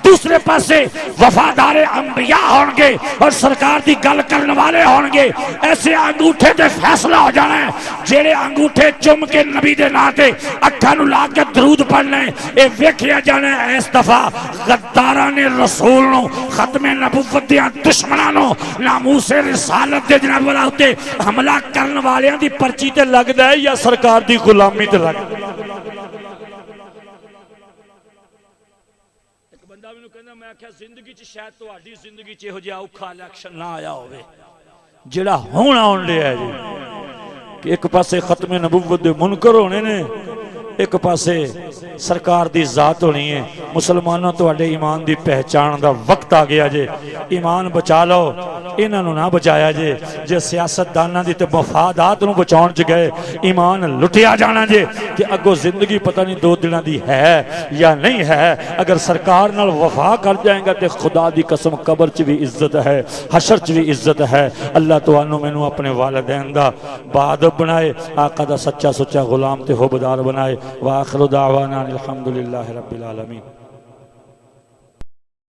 दूसरे पासे वफादार अंबिया होणगे और सरकार की गल करने वाले होणगे। ऐसे अंगूठे ते फैसला हो जाना है, जेड़े अंगूठे चुम के नबी दे नां ते अखां नूं ला के दरूद पढ़ने, ये वेखिया जाना है इस दफा गद्दाराने रसूल नूं, खत्मे नबुव्वत दे दुश्मनां नूं, नामूसे रिसालत दे जनाब वाला उत्ते हमला करन वालियां दी पर्ची ते लगदा है या सरकार दी गुलामी ते लगदा है। एक बंदा मैनूं कहंदा, मैं आख्या जिंदगी च शायद तुहाडी जिंदगी च इहो जिहा औखा इलेक्शन ना आया होवे जिहड़ा हुण आउण लिया जी, कि एक पासे खत्मे नबुव्वत दे मुनकर होने ने, एक पासे सरकार की जात होनी है। मुसलमानों तुहाडे ईमान की पहचान का वक्त आ गया जे, ईमान बचा लो, इन्हों ना बचाया जे। जे सियासतदाना की तो मफादात नूं बचाउण च गए, ईमान लुटिया जाना जे कि अगों जिंदगी पता नहीं 2 दिनों की है या नहीं है। अगर सरकार नाल वफा कर जाएगा तो खुदा की कसम कबर च भी इज्जत है, हशर च भी इज्जत है। अल्लाह तुहानू मैनू अपने वालिदैन दा बादब बनाए, आका दा सच्चा सुच्चा गुलाम ते हुबदार बनाए। व आखिरु दावाना अल्हम्दुलिल्लाहि रब्बिल आलमीन।